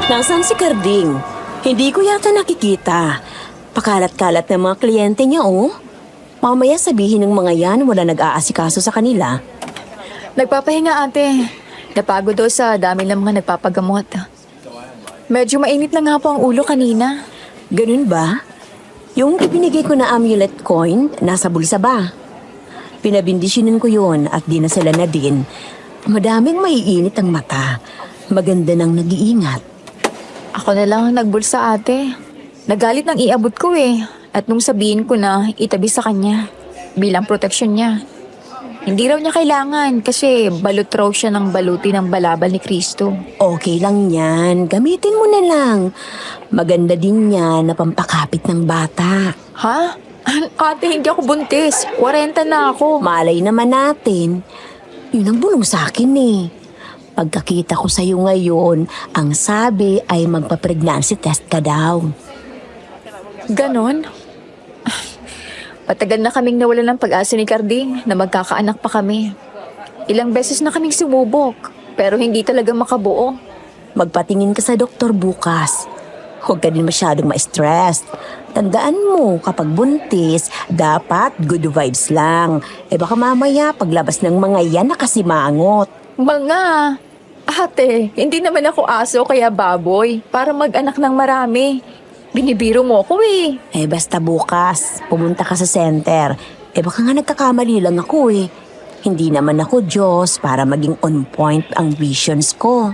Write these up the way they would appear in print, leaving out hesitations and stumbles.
Nasaan si Carding? Hindi ko yata nakikita. Pakalat-kalat ng mga kliyente niya, oh. Mamaya sabihin ng mga yan wala nag-aasikaso sa kanila. Nagpapahinga, ate. Napagod daw sa dami ng mga nagpapagamot. Medyo mainit na nga po ang ulo kanina. Ganun ba? Yung ibinigay ko na amulet coin, nasa bulsa ba? Pinabindisyonan ko yun at dinasala na din. Madaming maiinit ang mata. Maganda nang nag-iingat. Ako na lang ang nagbulsa, ate. Nagalit nang iabot ko eh. At nung sabihin ko na itabi sa kanya bilang proteksyon niya. Hindi raw niya kailangan kasi balot raw siya ng baluti ng balabal ni Kristo. Okay lang yan. Gamitin mo na lang. Maganda din yan na pampakapit ng bata. Ha? Ate, hindi ako buntis. 40 na ako. Malay naman natin. Yun ang bulong sa akin eh. Pagkakita ko sa'yo ngayon, ang sabi ay magpa-pregnancy test ka daw. Ganon? Patagal na kaming nawalan ng pag-asa ni Carding na magkakaanak pa kami. Ilang beses na kaming sumubok, pero hindi talaga makabuo. Magpatingin ka sa doktor bukas. Huwag ka din masyadong ma-stress. Tandaan mo, kapag buntis, dapat good vibes lang. Baka mamaya paglabas ng mga yan nakasimangot. Mga, ate, hindi naman ako aso kaya baboy para mag-anak ng marami. Binibiro mo ko eh. Basta bukas, pumunta ka sa center. Baka nga nagkakamali lang ako eh. Hindi naman ako Diyos para maging on point ang visions ko.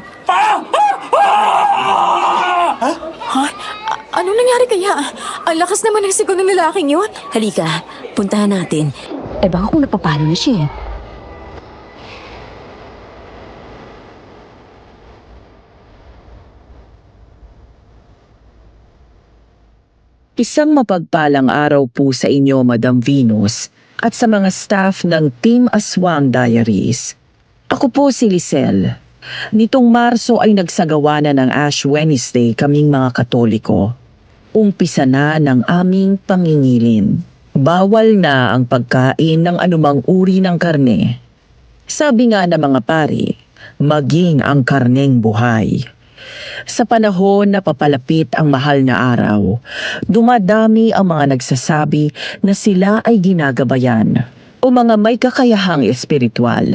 Ha? Ano nangyari kaya? Ang lakas naman ng sigaw ng lalaking yun. Halika, puntahan natin. Baka kung napapalo na siya. Isang mapagpalang araw po sa inyo, Madam Venus, at sa mga staff ng Team Aswang Diaries. Ako po si Lisel. Nitong Marso ay nagsagawa na ng Ash Wednesday kaming mga Katoliko. Umpisa na ng aming pangingilin. Bawal na ang pagkain ng anumang uri ng karne. Sabi nga ng mga pari, maging ang karneng buhay. Sa panahon na papalapit ang mahal na araw, dumadami ang mga nagsasabi na sila ay ginagabayan o mga may kakayahang espiritual.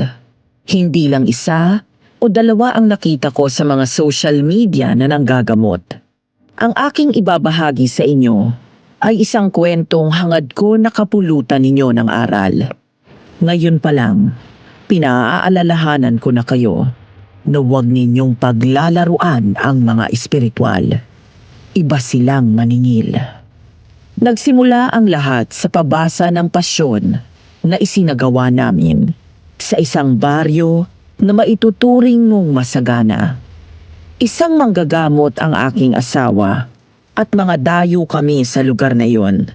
Hindi lang isa o dalawa ang nakita ko sa mga social media na nanggagamot. Ang aking ibabahagi sa inyo ay isang kwentong hangad ko na kapulutan ninyo ng aral. Ngayon pa lang, pinaaalalahanan ko na kayo na huwag ninyong paglalaruan ang mga espiritual. Iba silang maningil. Nagsimula ang lahat sa pabasa ng pasyon na isinagawa namin sa isang baryo na maituturing mong masagana. Isang manggagamot ang aking asawa at mga dayo kami sa lugar na iyon.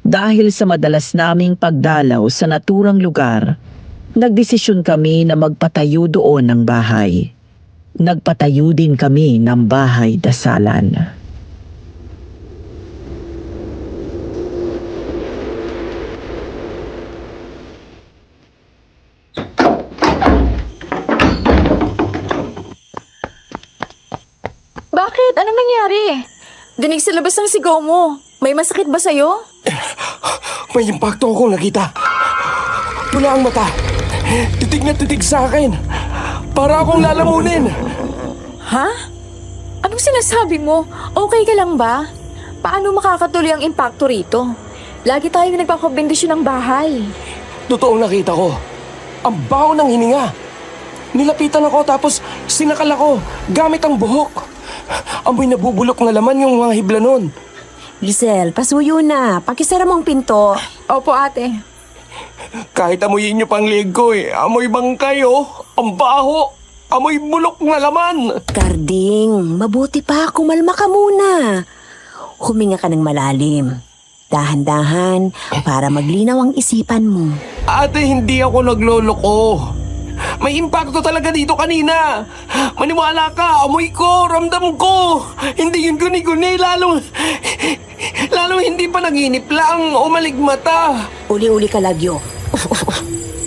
Dahil sa madalas naming pagdalaw sa naturang lugar, nagdesisyon kami na magpatayo doon ng bahay. Nagpatayo din kami ng bahay dasalan. Bakit? Anong nangyari? Dinig sa labas ng sigaw mo. May masakit ba sa'yo? May impacto akong nakita. Wala ang mata. Titig na titig sa akin. Para akong lalamunin. Ha? Anong sinasabi mo? Okay ka lang ba? Paano makakatuloy ang impacto rito? Lagi tayong nagpapabendisyon ng bahay. Totoong nakita ko. Ang baho ng hininga. Nilapitan ako tapos sinakal ako gamit ang buhok. Amoy nabubulok na laman yung mga hibla nun. Giselle, pasuyo na. Pakisara mo ang pinto. Opo, ate. Kahit amuyin niyo pang leg ko eh. Amoy bangkay oh. Ang baho. Amoy bulok na laman. Carding, mabuti pa. Kumalma ka muna. Huminga ka ng malalim. Dahan-dahan para maglinaw ang isipan mo. Ate, hindi ako nagloloko. May impacto talaga dito kanina. Maniwala ka, amoy ko, ramdam ko. Hindi yun guni-guni, lalong hindi pa naginip lang, umaligmata. Uli-uli ka, Lagyo.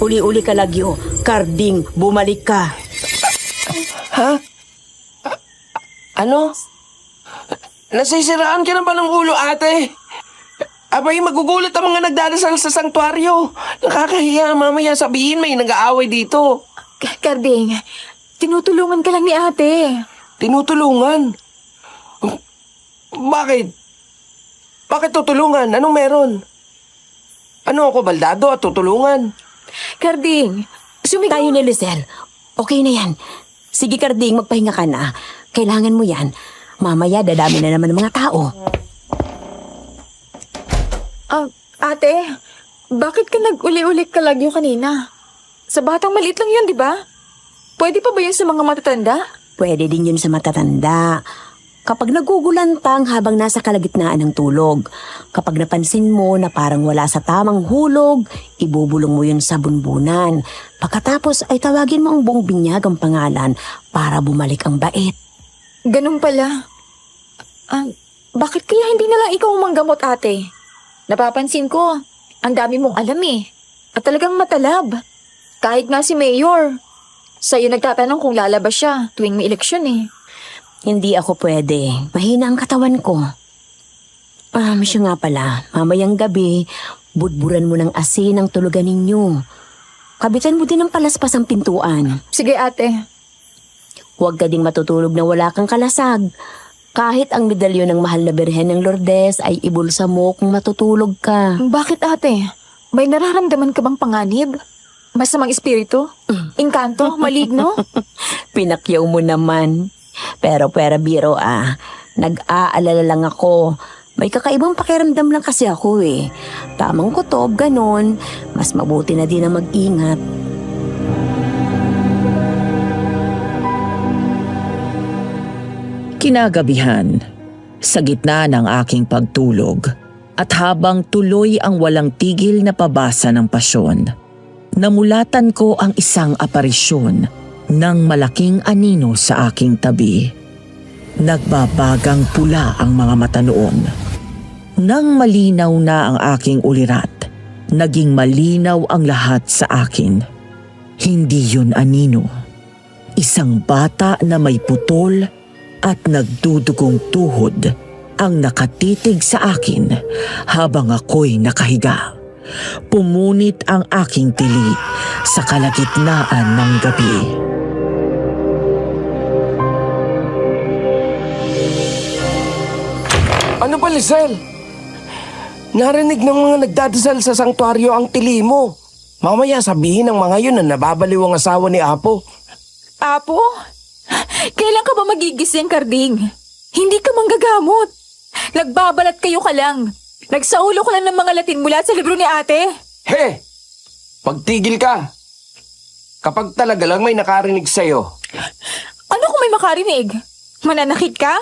Uli-uli ka, Lagyo. Carding, bumalik ka. Ha? Ano? Nasisiraan ka na ba ng ulo, ate? Abay, magugulat ang mga nagdarasal sa sanktuaryo. Nakakahiya, mamaya sabihin may nag-aaway dito. Karding, tinutulungan ka lang ni ate. Tinutulungan? Bakit? Bakit tutulungan? Anong meron? Ano ako, baldado at tutulungan? Karding, Tayo ni Lisel. Okay na yan. Sige, Karding, magpahinga ka na. Kailangan mo yan. Mamaya, dadami na naman ng mga tao. Ate, bakit ka nag-uli-uli ka lagyo kanina? Sa batang maliit lang yun, di ba? Pwede pa ba yun sa mga matatanda? Pwede din yun sa matatanda. Kapag nagugulantang habang nasa kalagitnaan ng tulog. Kapag napansin mo na parang wala sa tamang hulog, ibubulong mo yun sa bunbunan. Pagkatapos ay tawagin mo ang buong binyag ang pangalan para bumalik ang bait. Ganun pala. Bakit kaya hindi na lang ikaw ang manggamot, ate? Napapansin ko, ang dami mong alam eh. At talagang matalab. Kahit nga si Mayor. Sa'yo nagtatanong kung lalabas siya tuwing may eleksyon eh. Hindi ako pwede. Mahina ang katawan ko. Siya nga pala. Mamayang gabi, budburan mo ng asin ang tulugan ninyo. Kabitan mo din ng palaspas ang pintuan. Sige, ate. Huwag ka ding matutulog na wala kang kalasag. Kahit ang medalyon ng mahal na Birhen ng Lourdes ay ibulsa mo kung matutulog ka. Bakit, ate? May nararamdaman ka bang panganib? Masamang espiritu? Inkanto? Maligno? Pinakyaw mo naman. Pero biro nag-aalala lang ako. May kakaibang pakiramdam lang kasi ako eh. Tamang kutob, ganon. Mas mabuti na din na mag-ingat. Kinagabihan, sa gitna ng aking pagtulog at habang tuloy ang walang tigil na pabasa ng pasyon, namulatan ko ang isang aparisyon ng malaking anino sa aking tabi. Nagbabagang pula ang mga mata noon. Nang malinaw na ang aking ulirat, naging malinaw ang lahat sa akin. Hindi yun anino. Isang bata na may putol at nagdudugong tuhod ang nakatitig sa akin habang ako'y nakahiga. Pumunit ang aking tili sa kalagitnaan ng gabi. Ano ba, Lisel? Narinig ng mga nagdadasal sa sanktuaryo ang tili mo. Mamaya sabihin ng mga yun na nababaliw ang asawa ni Apo. Apo? Kailan ka ba magigising, Karding? Hindi ka manggagamot. Nagbabalat kayo ka lang. Nagsaulo ko lang ng mga Latin mula sa libro ni ate. He! Pagtigil ka! Kapag talaga lang may nakarinig sa'yo. Ano kung may makarinig? Mananakit ka?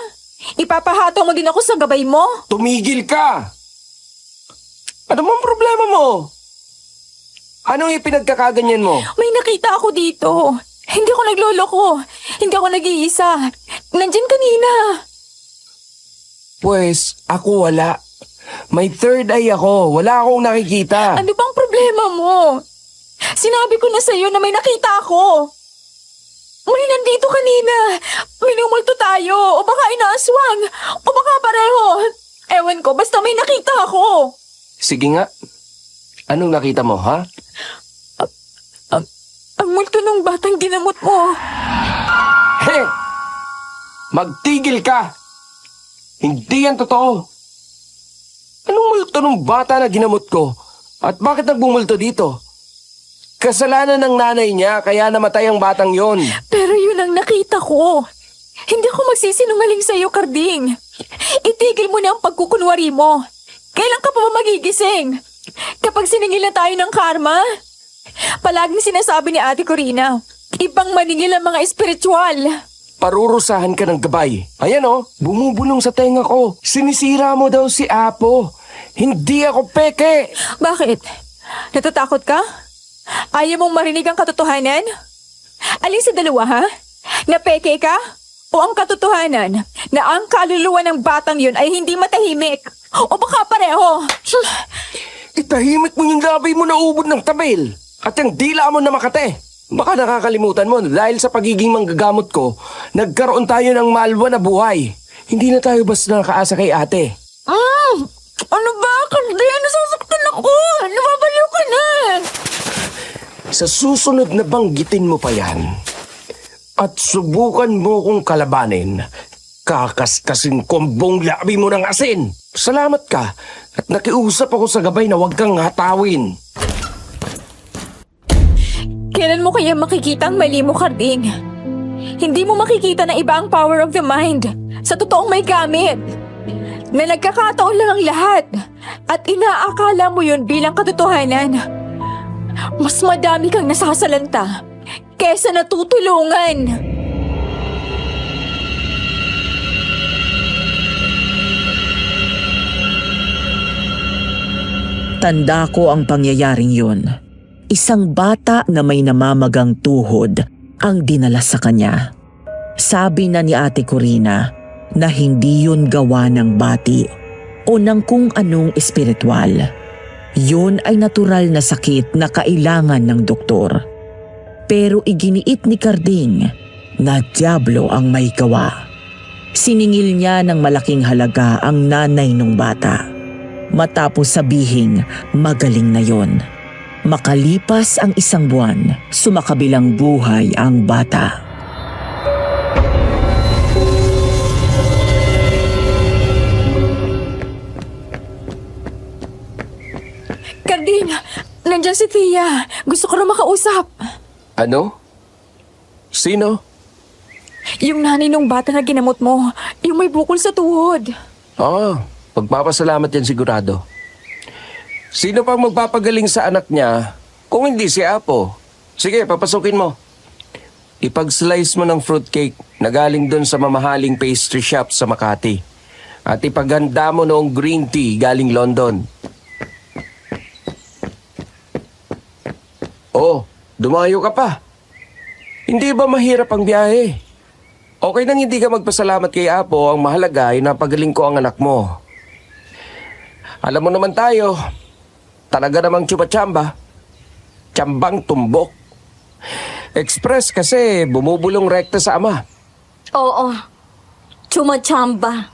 Ipapahato mo din ako sa gabay mo? Tumigil ka! Ano bang problema mo? Anong ipinagkakaganyan mo? May nakita ako dito. Hindi ako nagloloko. Hindi ako nag-iisa. Nandyan kanina. Pues, ako wala. May third eye ako. Wala akong nakikita. Ano bang problema mo? Sinabi ko na sa'yo na may nakita ako. May nandito kanina. Minumulto tayo. O baka inaaswang. O baka pareho. Ewan ko, basta may nakita ako. Sige nga. Anong nakita mo, ha? Ang multo ng batang ginamot mo. He! Magtigil ka! Hindi yan totoo. Anong multo ng bata na ginamot ko? At bakit nagbumulto dito? Kasalanan ng nanay niya kaya namatay ang batang yon. Pero yun ang nakita ko. Hindi ako magsisinungaling sa'yo, Karding. Itigil mo na ang pagkukunwari mo. Kailan ka pa ba magigising? Kapag siningil na tayo ng karma? Palaging sinasabi ni Ate Corina, ibang maningil ang mga espiritual. Parurusahan ka ng gabay. Ayan oh, bumubulong sa tenga ko. Sinisira mo daw si Apo. Hindi ako peke. Bakit? Natatakot ka? Ayaw mong marinig ang katotohanan? Alin sa dalawa, ha? Napeke ka? O ang katotohanan na ang kaluluwa ng batang yun ay hindi matahimik? O baka pareho? Itahimik mo yung labi mo na ubod ng tabil. At yung dila mo na makate. Baka nakakalimutan mo na dahil sa pagiging manggagamot ko, nagkaroon tayo ng malwa na buhay. Hindi na tayo basta nakaasa kay ate. Ano ba? Kandi, nasasaktan ako. Nababaliw ka na. Sa susunod na banggitin mo pa yan at subukan mo kong kalabanin, kakaskasin ko ang buong labi mo ng asin. Salamat ka at nakiusap ako sa gabay na huwag kang hatawin. Kailan mo kaya makikita ang mali mo, Karding? Hindi mo makikita na iba ang power of the mind sa totoong may gamit. Na nagkakataon lang ang lahat at inaakala mo yun bilang katotohanan. Mas madami kang nasasalanta kesa natutulungan. Tanda ko ang pangyayaring yun. Isang bata na may namamagang tuhod ang dinala sa kanya. Sabi na ni Ate Corina na hindi yun gawa ng bati o ng kung anong espiritual. Yun ay natural na sakit na kailangan ng doktor. Pero iginiit ni Karding na dyablo ang may gawa. Siningil niya ng malaking halaga ang nanay ng bata. Matapos sabihing magaling na yon. Makalipas ang 1 buwan, sumakabilang buhay ang bata. Karding, nandyan si Tia. Gusto ko na makausap. Ano? Sino? Yung nanay nung bata na ginamot mo, yung may bukol sa tuhod. Magpapasalamat yan sigurado. Sino pang magpapagaling sa anak niya kung hindi si Apo? Sige, papasukin mo. Ipag-slice mo ng fruitcake na galing doon sa mamahaling pastry shop sa Makati. At ipaganda mo noong green tea galing London. Oh, dumayo ka pa. Hindi ba mahirap ang biyahe? Okay nang hindi ka magpasalamat kay Apo, ang mahalaga ay napagaling ko ang anak mo. Alam mo naman tayo, talaga namang chupa-chamba. Chambang tumbok. Express kasi bumubulong rekta sa ama. Oo, chumachamba.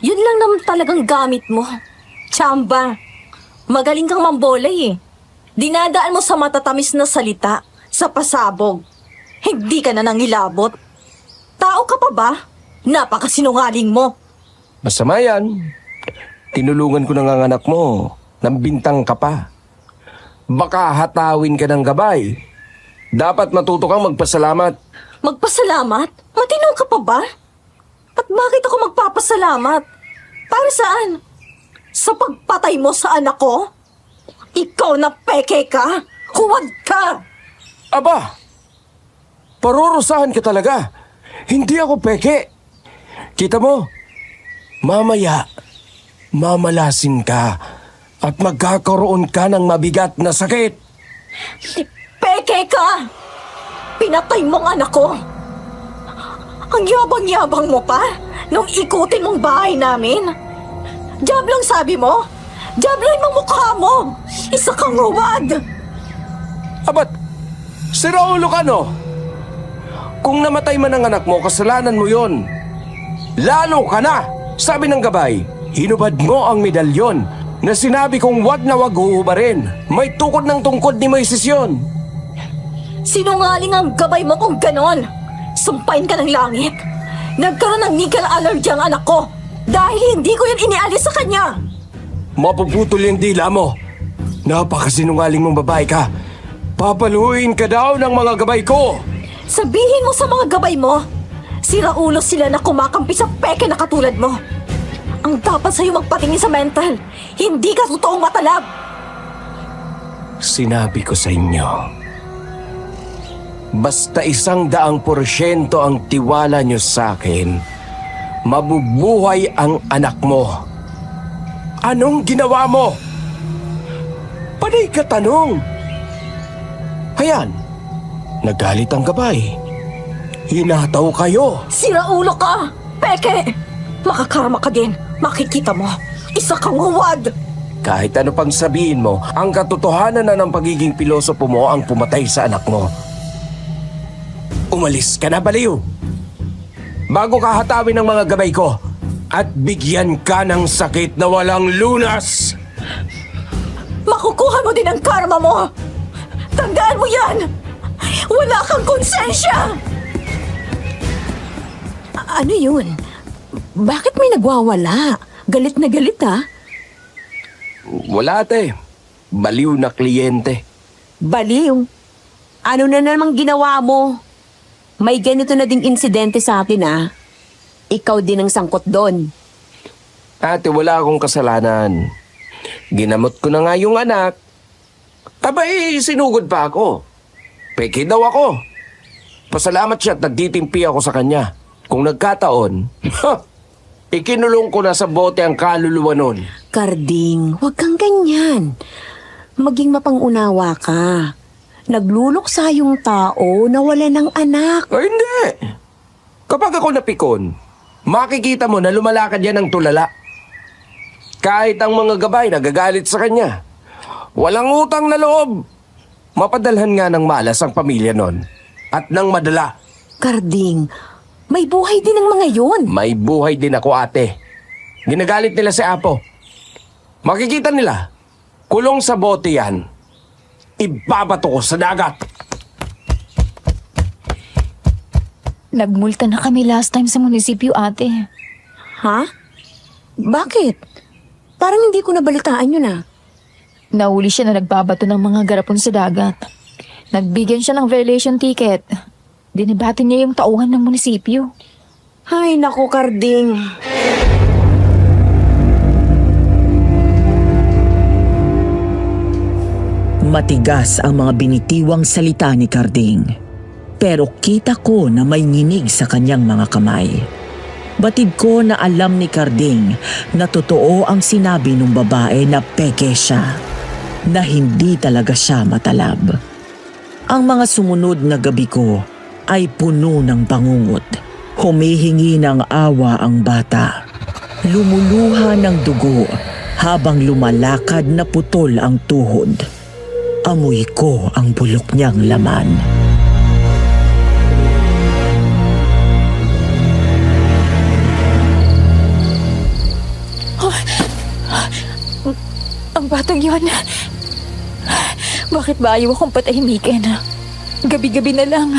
Yun lang naman talagang gamit mo. Chamba. Magaling kang mambolay eh. Dinadaan mo sa matatamis na salita, sa pasabog. Hindi ka na nangilabot. Tao ka pa ba? Napakasinungaling mo. Masama yan. Tinulungan ko ng anak mo, nang bintang ka pa. Baka hatawin ka ng gabay. Dapat matuto kang magpasalamat. Magpasalamat? Matino ka pa ba? At bakit ako magpapasalamat? Para saan? Sa pagpatay mo sa anak ko? Ikaw na peke ka? Huwag ka! Aba! Parurusahan ka talaga. Hindi ako peke. Kita mo, mamaya, mamalasin ka at magkakaroon ka ng mabigat na sakit. Peke ka! Pinatay mong anak ko! Ang yabang-yabang mo pa nung ikutin mong bahay namin. Diablong sabi mo? Diablo yung mukha mo! Isa kang ruwad! Abat, sira ulo ka no? Kung namatay man ang anak mo, kasalanan mo yon. Lalo ka na! Sabi ng gabay, hinubad mo ang medalyon na sinabi kong wag na wag huhubarin. May tukod ng tungkod ni Moises yun. Sinungaling ang gabay mo kung ganon! Sumpain ka ng langit! Nagkaroon ng nickel allergy ang anak ko dahil hindi ko yan inialis sa kanya! Mapuputol yung dila mo. Napakasinungaling mong babae ka. Papaluin ka daw ng mga gabay ko. Sabihin mo sa mga gabay mo, siraulo sila na kumakampi sa peke na katulad mo. Ang dapat sa'yo magpatingin sa mental, hindi ka totoong matalab. Sinabi ko sa inyo, basta 100% ang tiwala nyo sa akin, mabubuhay ang anak mo. Anong ginawa mo? Panay ka tanong. Hayan, nagalit ang gabay. Hinataw kayo. Siraulo ka, peke! Makakarma ka din, makikita mo. Isa kang huwad! Kahit ano pang sabihin mo, ang katotohanan na ng pagiging pilosopo mo ang pumatay sa anak mo. Umalis ka na, baliw! bago ka hatawin ng mga gabay ko at bigyan ka ng sakit na walang lunas. Makukuha mo din ang karma mo! Tandaan mo yan! Wala kang konsensya! Ano yun? Bakit may nagwawala? Galit na galit, ha? Wala, ate. Baliw na kliyente. Baliw. Ano na namang ginawa mo? May ganito na ding insidente sa atin, ha? Ikaw din ang sangkot doon. Ate, wala akong kasalanan. Ginamot ko na nga yung anak. Abay, sinugod pa ako. Peke daw ako. Pasalamat siya at nagtitimpi ako sa kanya. Kung nagkataon, ikinulong ko na sa bote ang kaluluwa nun. Karding, huwag kang ganyan. Maging mapangunawa ka. Nagluluksa yung tao na wala ng anak. Ay, hindi. Kapag ako napikon, makikita mo na lumalakad yan ng tulala. Kahit ang mga gabay nagagalit sa kanya. Walang utang na loob. Mapadalhan nga ng malas ang pamilya nun. At nang madala. Karding, may buhay din ang mga yun. May buhay din ako, ate. Ginagalit nila si Apo. Makikita nila, kulong sa bote yan. Ibabato ko sa dagat. Nagmulta na kami last time sa munisipyo, ate. Ha? Bakit? Parang hindi ko nabalitaan yun, ah. Nahuli siya na nagbabato ng mga garapon sa dagat. Nagbigyan siya ng violation ticket. Dinibati niya yung tauhan ng munisipyo. Ay, naku, Karding. Matigas ang mga binitiwang salita ni Karding. Pero kita ko na may nginig sa kanyang mga kamay. Batid ko na alam ni Karding na totoo ang sinabi ng babae na peke siya. Na hindi talaga siya matalab. Ang mga sumunod na gabi ko ay puno ng bangungot. Humihingi ng awa ang bata. Lumuluha ng dugo habang lumalakad na putol ang tuhod. Amoy ko ang bulok niyang laman. Ang batang yon. Bakit ba ayaw akong patahimikin? Gabi-gabi na lang.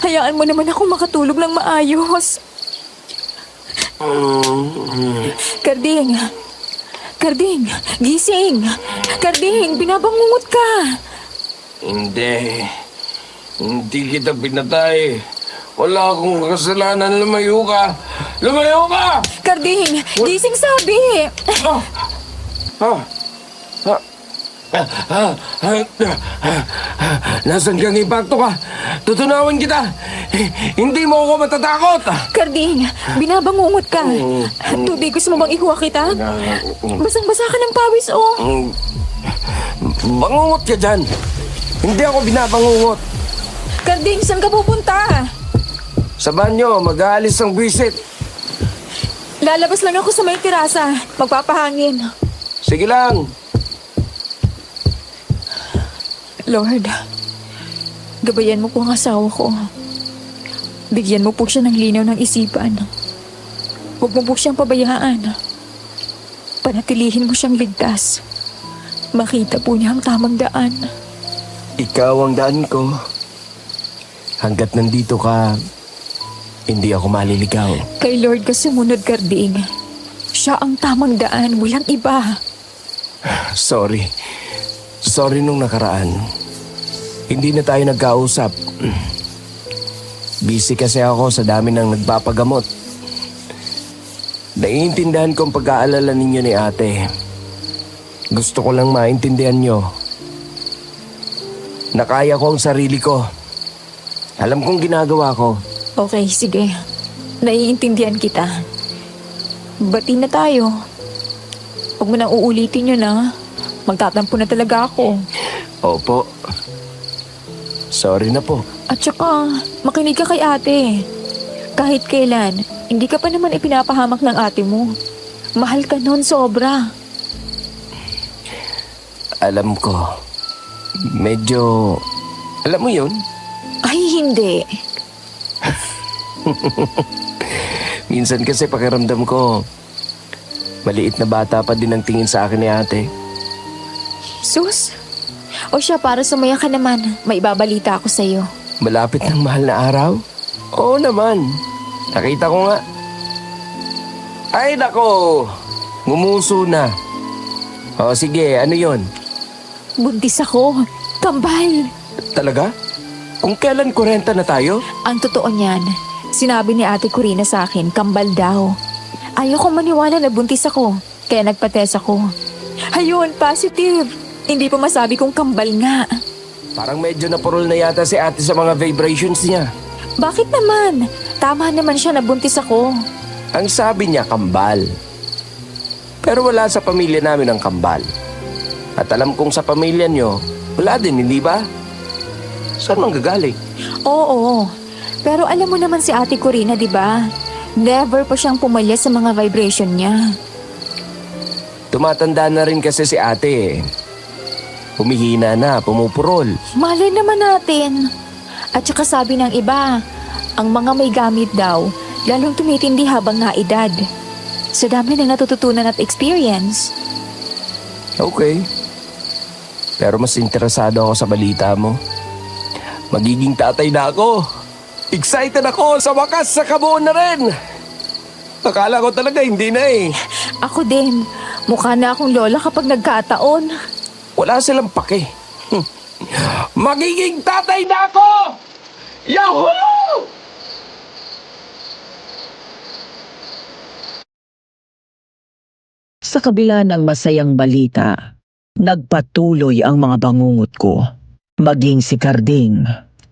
Hayaan mo naman akong makatulog ng maayos. Karding! Karding! Gising! Karding! Binabangungot ka! Hindi. Hindi kita pinatay. Wala akong kasalanan. Lumayo ka! Lumayo ka! Karding! Gising sabi! Nasaan kang impacto ka? Tutunawin kita! Hindi mo ako matatakot! Karding! Binabangungot ka! Tubig, gusto mo bang ihuwa kita? Basang-basa ka ng pawis, oh! Bangungot ka dyan! Hindi ako binabangungot! Karding, saan ka pupunta? Sa banyo, mag-aalis ang visit. Lalabas lang ako sa may terasa. Magpapahangin. Sige lang. Lord, gabayan mo po ang asawa ko. Bigyan mo po siya ng linaw ng isipan. Huwag mo po siyang pabayaan. Panatilihin mo siyang ligtas. Makita po niya ang tamang daan. Ikaw ang daan ko. Hanggat nandito ka, hindi ako maliligaw. Kay Lord ka sumunod, Karding. Siya ang tamang daan, walang iba. Sorry. Sorry nung nakaraan. Hindi na tayo nagkausap. Busy kasi ako sa dami ng nagpapagamot. Naiintindihan ko ang pag-aalala ninyo ni ate. Gusto ko lang maintindihan nyo. Nakaya ko ang sarili ko. Alam kong ginagawa ko. Okay, sige. Naiintindihan kita. Bati na tayo. Huwag mo nang uulitin yun, ha? Magtatampo na talaga ako. Opo. Sorry na po. At saka, makinig ka kay ate. Kahit kailan, hindi ka pa naman ipinapahamak ng ate mo. Mahal ka nun sobra. Alam ko. Medyo... Alam mo yun? Ay, hindi. Minsan kasi pakiramdam ko, maliit na bata pa din ang tingin sa akin ni ate. Sus! O siya, para sumaya ka naman. May ibabalita ako sa'yo. Malapit ng mahal na araw? Oo naman. Nakita ko nga. Ay nako, ngumuso na. O sige, ano yon? Buntis ako. Kambal! Talaga? Kung kailan 40 na tayo? Ang totoo niyan, sinabi ni Ate Corina sa akin, kambal daw. Ayoko maniwala na buntis ako, kaya nagpa-test ako. Ayun, positive. Hindi pa masabi kung kambal nga. Parang medyo napurol na yata si ate sa mga vibrations niya. Bakit naman? Tama naman siya na buntis ako. Ang sabi niya kambal. Pero wala sa pamilya namin ang kambal. At alam kong sa pamilya niyo, wala din, hindi ba? Saan manggagaling? Oo, pero alam mo naman si Ate Corina, di ba? Never pa siyang pumalya sa mga vibration niya. Tumatanda na rin kasi si ate eh. Humihina na, pumupurol. Malay naman natin. At saka sabi ng iba, ang mga may gamit daw, lalong tumitindi habang naedad. Sa dami ng natututunan at experience. Okay. Pero mas interesado ako sa balita mo. Magiging tatay na ako. Excited ako, sa wakas sa kabuo na rin. Akala ko talaga hindi na eh. Ako din, mukha na akong lola kapag nagkataon. Wala silang pake. Magiging tatay na ako! Yahoo! Sa kabila ng masayang balita, nagpatuloy ang mga bangungot ko. Maging si Carding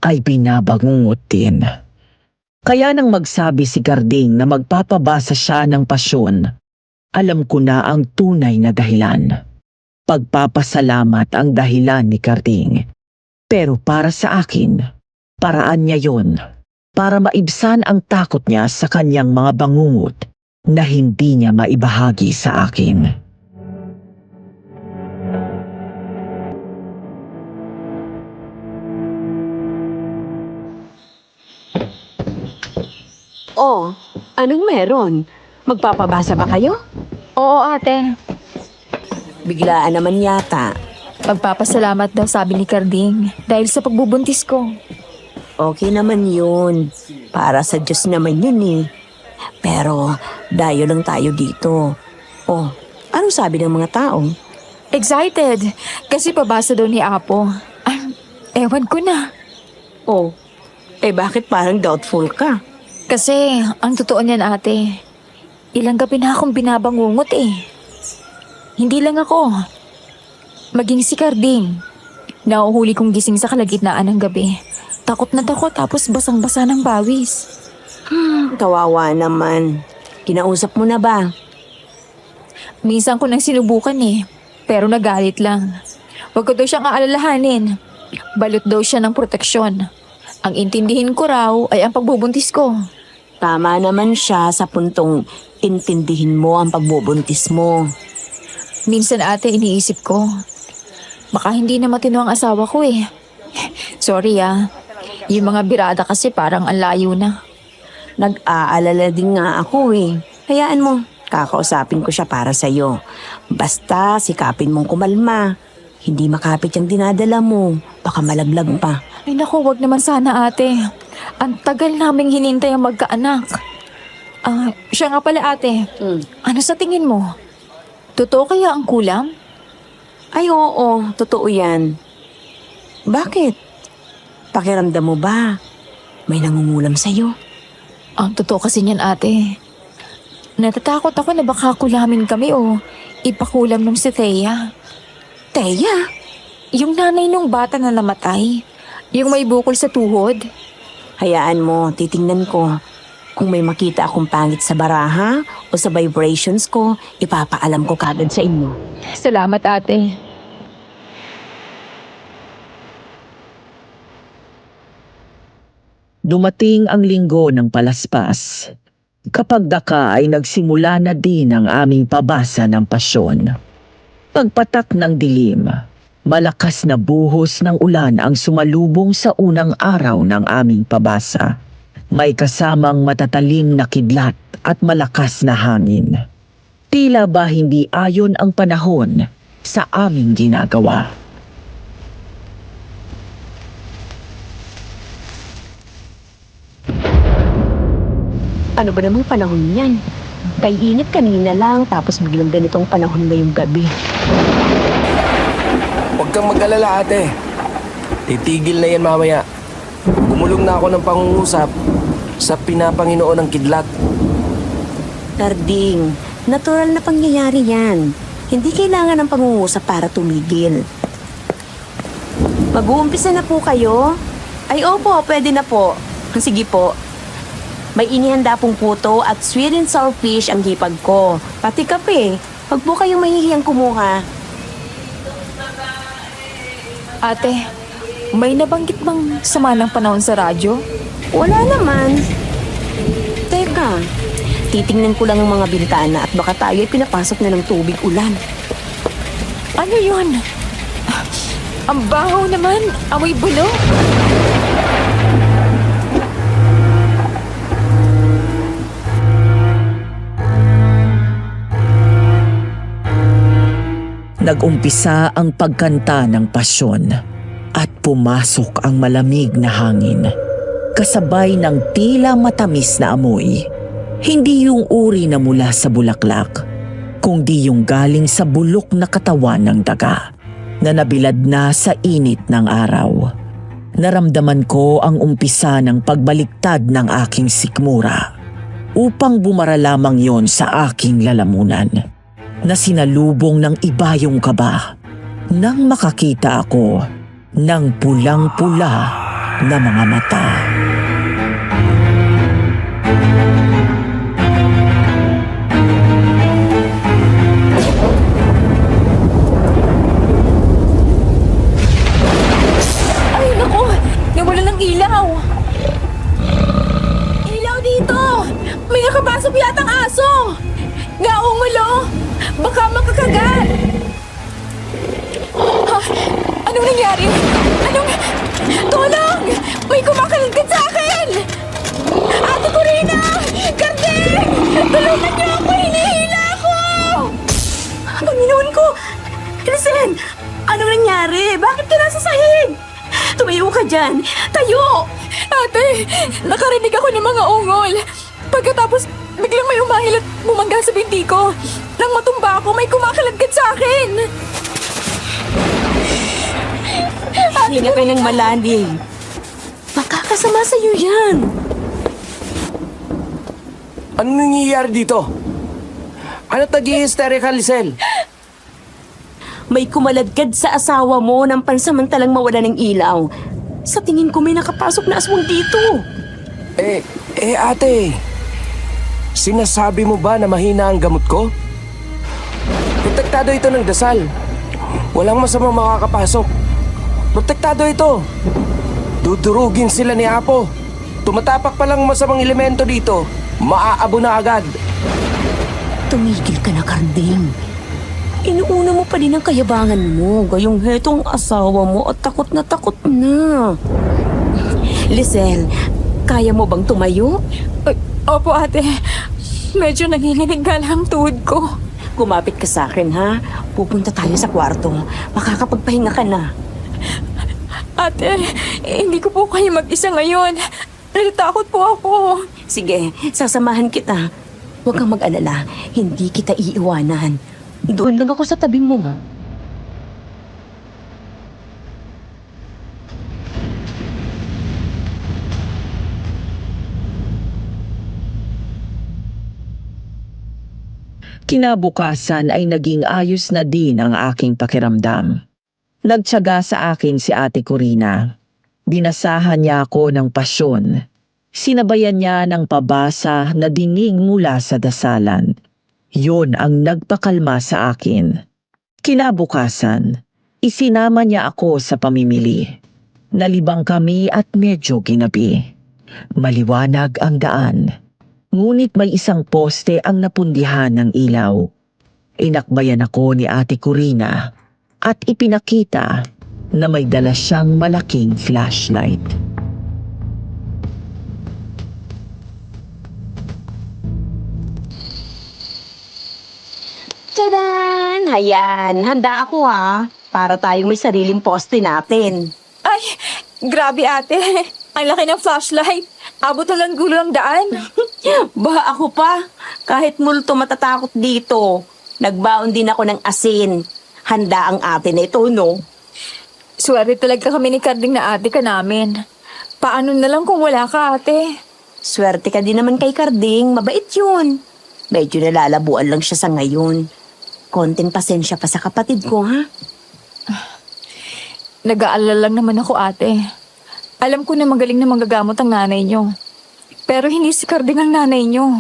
ay binabangungot din. Kaya nang magsabi si Carding na magpapabasa siya ng pasyon, alam ko na ang tunay na dahilan. Pagpapasalamat ang dahilan ni Carding. Pero para sa akin, paraan niya yon para maibsan ang takot niya sa kanyang mga bangungot na hindi niya maibahagi sa akin. Oh, anong meron? Magpapabasa ba kayo? Oo, ate. Biglaan naman yata. Magpapasalamat daw, sabi ni Carding, dahil sa pagbubuntis ko. Okay naman yun. Para sa Diyos naman yun eh. Pero dayo lang tayo dito. Oh, anong sabi ng mga tao? Excited, kasi pabasa daw ni Apo. Ewan ko na. Oh, bakit parang doubtful ka? Kasi, ang totoo niyan, ate, ilang gabi na akong binabangungot eh. Hindi lang ako. Maging si Carding. Nauhuli kong gising sa kalagitnaan ng gabi. Takot na takot tapos basang-basa ng pawis. Kawawa naman. Kinausap mo na ba? Minsan ko nang sinubukan eh, pero nagalit lang. Huwag ko daw siyang aalalahanin. Balot daw siya ng proteksyon. Ang intindihin ko raw ay ang pagbubuntis ko. Tama naman siya sa puntong intindihin mo ang pagbubuntis mo. Minsan ate, iniisip ko, baka hindi na matino ang asawa ko eh. Sorry yung mga birada kasi parang ang layo na. Nag-aalala din nga ako eh. Hayaan mo, kakausapin ko siya para sa'yo. Basta sikapin mong kumalma. Hindi makapit yung dinadala mo. Baka malaglag pa. Ay naku, wag naman sana ate. Ang tagal naming hinintay ang magkaanak. Siya nga pala ate. Ano sa tingin mo? Totoo kaya ang kulam? Ay oo, totoo yan. Bakit? Pakiramdam mo ba? May nangungulam sa'yo? Ang totoo kasi niyan ate. Natatakot ako na baka kulamin kami o ipakulam nung si Thea. Thea? Yung nanay nung bata na namatay. Yung may bukol sa tuhod. Hayaan mo, titingnan ko. Kung may makita akong pangit sa baraha o sa vibrations ko, ipapaalam ko kagad sa inyo. Salamat ate. Dumating ang linggo ng palaspas. Kapag daka ay nagsimula na din ang aming pabasa ng pasyon. Pagpatak ng dilim, malakas na buhos ng ulan ang sumalubong sa unang araw ng aming pabasa. May kasamang matatalim na kidlat at malakas na hangin. Tila ba hindi ayon ang panahon sa aming ginagawa. Ano ba namang panahon yan? Kay init kanina lang, tapos biglang ganitong panahon ngayong gabi. Huwag kang mag-alala, ate. Titigil na yan mamaya. Gumulong na ako ng pangungusap sa pinapanginoon ng kidlat. Tarding, natural na pangyayari yan. Hindi kailangan ng pangungusap para tumigil. Mag-uumpisa na po kayo? Ay opo, pwede na po. Sige po. May inihanda pong puto at sweet and sour fish ang hipag ko. Pati kape. Huwag po kayong mahihiyang kumuha. Ate, may nabanggit bang sama ng panahon sa radyo? Wala naman. Teka, titingnan ko lang ang mga bintana at baka tayo ay pinapasok na ng tubig ulan. Ano yun? Ang baho naman. Amoy bulok. Nag-umpisa ang pagkanta ng pasyon at pumasok ang malamig na hangin. Kasabay ng tila matamis na amoy. Hindi yung uri na mula sa bulaklak, kundi yung galing sa bulok na katawan ng daga na nabilad na sa init ng araw. Naramdaman ko ang umpisa ng pagbaliktad ng aking sikmura upang bumara lamang yon sa aking lalamunan na sinalubong ng iba yung kaba nang makakita ako ng pulang-pula na mga mata. Ay, naku! Nawala ng ilaw! Ilaw dito! May nakapasok yatang aso! Naungulo! Baka makakagat! Ha? Anong nangyari? Tulong! May kumakalagkat sa akin! Ate Corina! Karding! Tulungan niyo ako! Hinihila ako! Panginoon ko! Listen! Anong nangyari? Bakit ka nasa sahig? Tumayo ka dyan! Tayo! Ate, nakarinig ako ng mga ungol. Pagkatapos, biglang may umahil at bumangga sa binti ko. Nang matumba ako, may kumakalagkat sa akin. Hinga ka ng malalim. Makakasama sa'yo yan. Ano nangyayari dito? Ano tag-i-hysteria ka, Lisel? May kumaladkad sa asawa mo nang pansamantalang mawala ng ilaw. Sa tingin ko may nakapasok na aswang dito. Ate, sinasabi mo ba na mahina ang gamot ko? Protektado ito ng dasal. Walang masamang makakapasok. Protektado ito. Dudurugin sila ni Apo. Tumatapak pa lang masamang elemento dito, maaabo na agad. Tumigil ka na, Karding. Inuuna mo pa din ang kayabangan mo, gayong hetong asawa mo at takot na. Lisel, kaya mo bang tumayo? Ay, opo, ate. Medyo nanginginig nga lang ang tuhod ko. Kumapit ka sa akin, ha? Pupunta tayo sa kwarto. Makakapagpahinga ka na. Ate, hindi ko po kayo mag-isa ngayon. Natatakot po ako. Sige, sasamahan kita. Huwag kang mag-alala. Hindi kita iiwanan. Doon lang ako sa tabi mo. Kinabukasan ay naging ayos na din ang aking pakiramdam. Nagtiyaga sa akin si Ate Corina. Binasahan niya ako ng pasyon. Sinabayan niya ng pabasa na dinig mula sa dasalan. Yun ang nagpakalma sa akin. Kinabukasan, isinama niya ako sa pamimili. Nalibang kami at medyo ginabi. Maliwanag ang daan. Ngunit may isang poste ang napundihan ng ilaw. Inakbayan ako ni Ate Corina at ipinakita na may dala siyang malaking flashlight. Tadaan! Ayan, handa ako ha. Para tayong may sariling poste natin. Ay, grabe ate. Ang laki ng flashlight. Abot na lang gulo ang daan. Ba ako pa? Kahit multo matatakot dito. Nagbaon din ako ng asin. Handa ang ate na ito, no? Swerte talaga kami ni Carding na ate ka namin. Paano na lang kung wala ka ate? Swerte ka din naman kay Carding. Mabait yun. Medyo nalalabuan lang siya sa ngayon. Konting pasensya pa sa kapatid ko, ha? Nag-aalala lang naman ako ate. Alam ko na magaling na manggagamot ang nanay niyo. Pero hindi si Carding ang nanay niyo.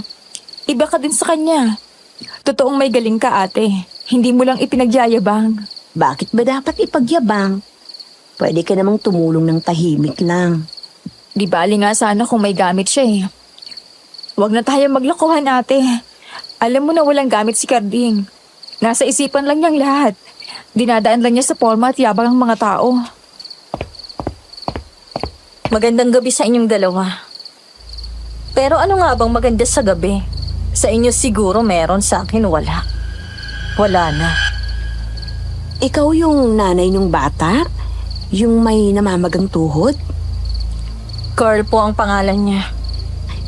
Iba ka din sa kanya. Totoong may galing ka ate. Hindi mo lang ipinagyayabang. Bakit ba dapat ipagyabang? Pwede ka namang tumulong ng tahimik lang. Di bali nga sana kung may gamit siya eh. Huwag na tayo maglokohan ate. Alam mo na walang gamit si Carding. Nasa isipan lang niyang lahat. Dinadaan lang niya sa forma at yabang ng mga tao. Magandang gabi sa inyong dalawa. Pero ano nga bang maganda sa gabi? Sa inyo siguro meron, sa akin wala. Wala na. Ikaw yung nanay ng bata? Yung may namamagang tuhod? Carl po ang pangalan niya.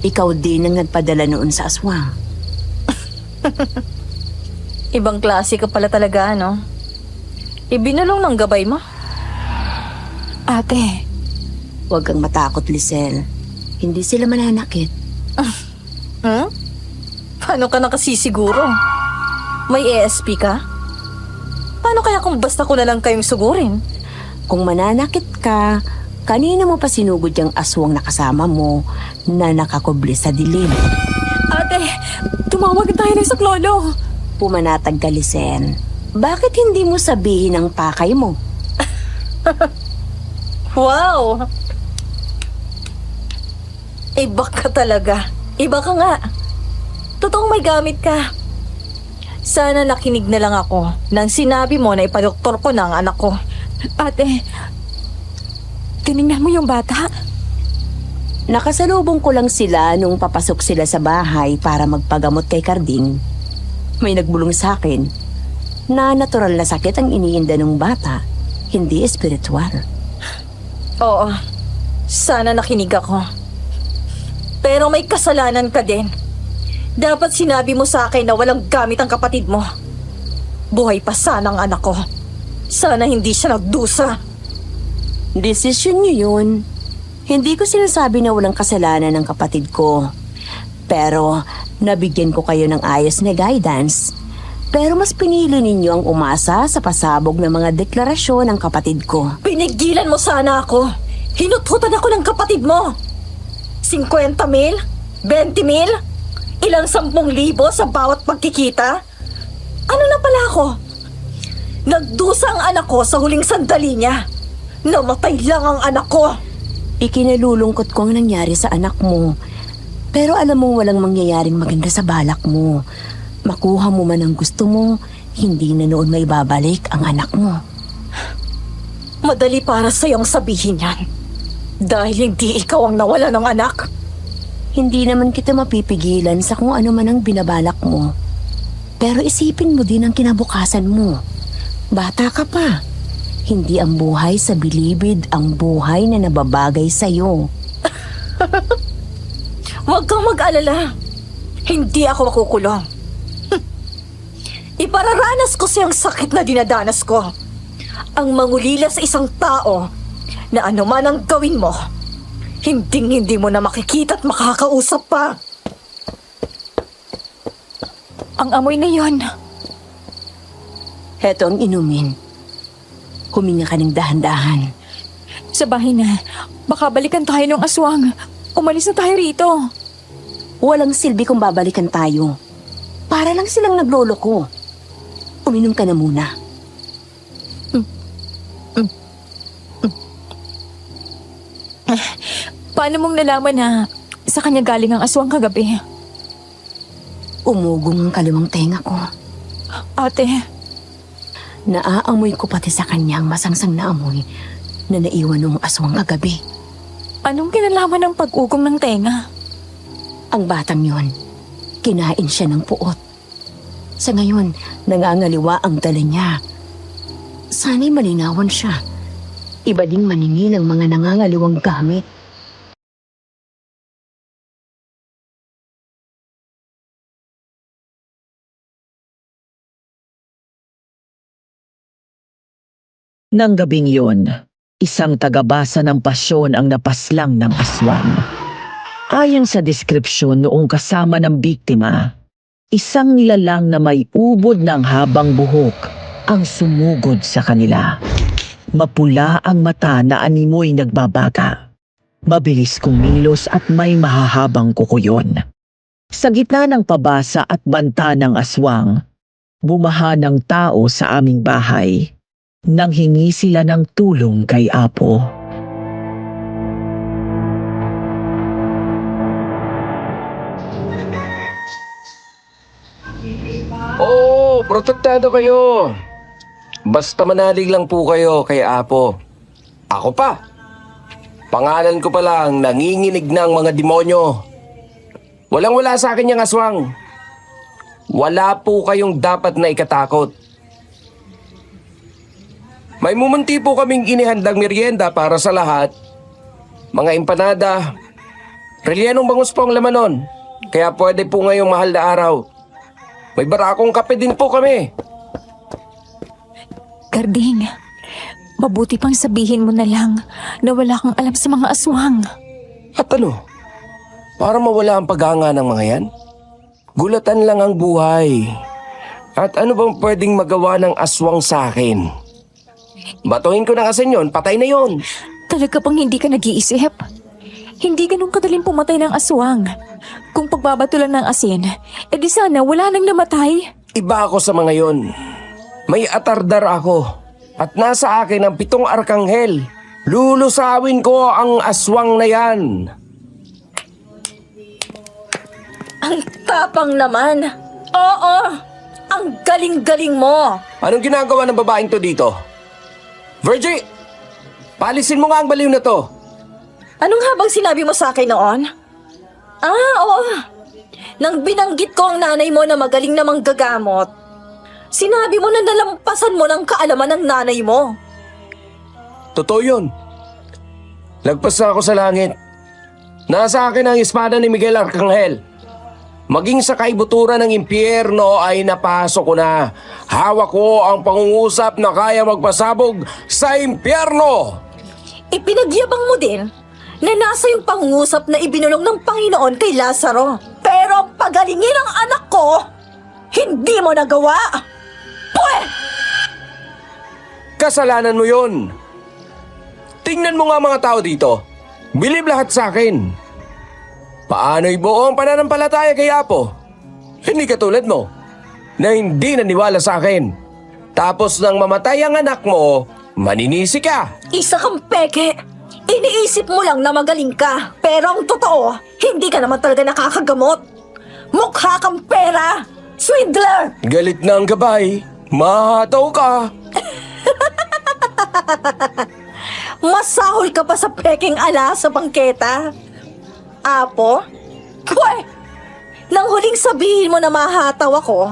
Ikaw din ang nagpadala noon sa aswang. Ibang klase ka pala talaga, no? Ibinulong ng gabay mo. Ate, Huwag kang matakot, Lisel. Hindi sila mananakit. Hmm? Paano ka nakasisiguro? May ASP ka? Paano kaya kung basta ko na lang kayong sugurin? Kung mananakit ka, kanina mo pa sinugod yung aswang na kasama mo na nakakubli sa dilim. ate, tumawag tayo ng saklolo. Pumanatag ka, Lisel. Bakit hindi mo sabihin ang pakay mo? Wow! Iba ka talaga. Iba ka nga. Totoong may gamit ka. Sana nakinig na lang ako nang sinabi mo na ipadoktor ko na ang anak ko. Ate, tinignan mo yung bata? Nakasalubong ko lang sila nung papasok sila sa bahay para magpagamot kay Carding. May nagbulong sa akin na natural na sakit ang iniinda ng bata, hindi espiritual. Oo, sana nakinig ako. Pero may kasalanan ka din. Dapat sinabi mo sa akin na walang gamit ang kapatid mo. Buhay pa sana ang anak ko. Sana hindi siya nagdusa. Desisyon niyo yun. Hindi ko sinasabi na walang kasalanan ng kapatid ko. Pero nabigyan ko kayo ng ayos na guidance. Pero mas pinili ninyo ang umasa sa pasabog ng mga deklarasyon ng kapatid ko. Pinigilan mo sana ako. Hinututan ako ng kapatid mo. 50,000? 20,000? Ilang 10,000 sa bawat pagkikita? Ano na pala ako? Nagdusa ang anak ko sa huling sandali niya. Namatay lang ang anak ko. Ikinalulungkot ko ang nangyari sa anak mo. Pero alam mo walang mangyayaring maganda sa balak mo. Makuha mo man ang gusto mo, hindi na noon may babalik ang anak mo. Madali para sa'yong sabihin yan. Dahil hindi ikaw ang nawala ng anak. Hindi naman kita mapipigilan sa kung ano man ang binabalak mo. Pero isipin mo din ang kinabukasan mo. Bata ka pa. Hindi ang buhay sa bilibid ang buhay na nababagay sa'yo. Huwag kang mag-alala. Hindi ako makukulong. Ipararanas ko siyang sakit na dinadanas ko. Ang mangulila sa isang tao na ano man ang gawin mo, hindi mo na makikita at makakausap pa. Ang amoy na yon. Heto ang inumin. Huminga ka ng dahan-dahan. Sa bahay na, baka balikan tayo ng aswang. Umalis na tayo rito. Walang silbi kung babalikan tayo. Para lang silang nagloloko. Uminom ka na muna. Paano mong nalaman na sa kanya galing ang aswang kagabi? Umugong ang kaliwang tenga ko. Ate, Naaamoy ko pati sa kanya ang masangsang na amoy na naiwan ng aswang kagabi. anong kinalaman ng pag-ugong ng tenga? Ang batang yon, kinain siya ng puot. Sa ngayon, nangangaliwa ang dala niya. Sana'y malinawan siya. Iba ding maningil ang mga nangangaliwang gamit. Nang gabing yon, isang tagabasa ng pasyon ang napaslang ng aswang. Ayon sa deskripsyon noong kasama ng biktima, isang nilalang na may ubod ng habang buhok ang sumugod sa kanila. Mapula ang mata na animoy nagbabaga. Mabilis kumilos at may mahahabang kukuyon. Sa gitna ng pabasa at banta ng aswang, bumaha ng tao sa aming bahay. Nang hingi sila ng tulong kay Apo. Oo, protektado kayo. Basta manalig lang po kayo kay Apo. Ako pa. Pangalan ko pa lang, nanginginig ng mga demonyo. Walang-wala sa akin yung aswang. Wala po kayong dapat na ikatakot. May mumunti po kaming inihandang merienda para sa lahat. Mga empanada. Relyenong bangus po ang laman nun. Kaya pwede po ngayong mahal na araw. May barakong kape din po kami. Garding, mabuti pang sabihin mo na lang na wala kang alam sa mga aswang. At ano? Para mawala ang paghanga ng mga yan? Gulatan lang ang buhay. At ano bang pwedeng magawa ng aswang sa akin? Batuhin ko ng asin yon, patay na yon. Talaga bang hindi ka nag-iisip? Hindi ganun kadaling pumatay ng aswang. Kung pagbabato lang ng asin, edi sana wala nang namatay. Iba ako sa mga yon. May atardar ako. At nasa akin ang 7 arkanghel. Lulusawin ko ang aswang na yan. Ang tapang naman. Oo, ang galing-galing mo. Anong ginagawa ng babaeng to dito? Virgie, palisin mo nga ang baliw na to. Anong habang sinabi mo sa akin noon? Oo. Nang binanggit ko ang nanay mo na magaling namang gagamot, sinabi mo na nalampasan mo ng kaalaman ng nanay mo. Totoo yun. Lagpas na ako sa langit. Nasa akin ang espada ni Miguel Arcangel. Maging sa kaibuturan ng impyerno ay napasok ko na. Hawak ko ang pangungusap na kaya magpasabog sa impyerno. Ipinagyabang mo din na nasa yung pangungusap na ibinulong ng Panginoon kay Lazaro. Pero pagalingin ang anak ko, hindi mo nagawa. Pwe! Kasalanan mo yun. Tingnan mo nga mga tao dito. Bilib lahat sa akin. Paano'y buong pananampalataya kay Apo? Hindi katulad mo, na hindi naniwala sa akin. Tapos nang mamatay ang anak mo, maninisi ka. Isa kang peke. Iniisip mo lang na magaling ka. Pero ang totoo, hindi ka naman talaga nakakagamot. Mukha kang pera. Swindler! Galit na ang gabay. Mahataw ka. Masahol ka pa sa peking ala sa bangketa. Apo? Pwe! Nang huling sabihin mo na mahataw ako,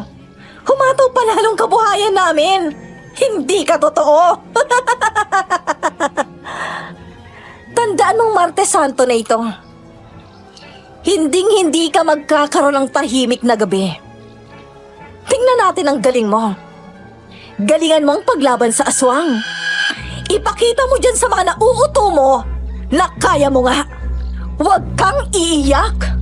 humataw pa lalong kabuhayan namin. Hindi ka totoo. Tandaan mong Martes Santo na ito. Hinding-hindi ka magkakaroon ng tahimik na gabi. Tingnan natin ang galing mo. Galingan mo ang paglaban sa aswang. Ipakita mo dyan sa mga nauuto mo na kaya mo nga. Huwag kang iiyak!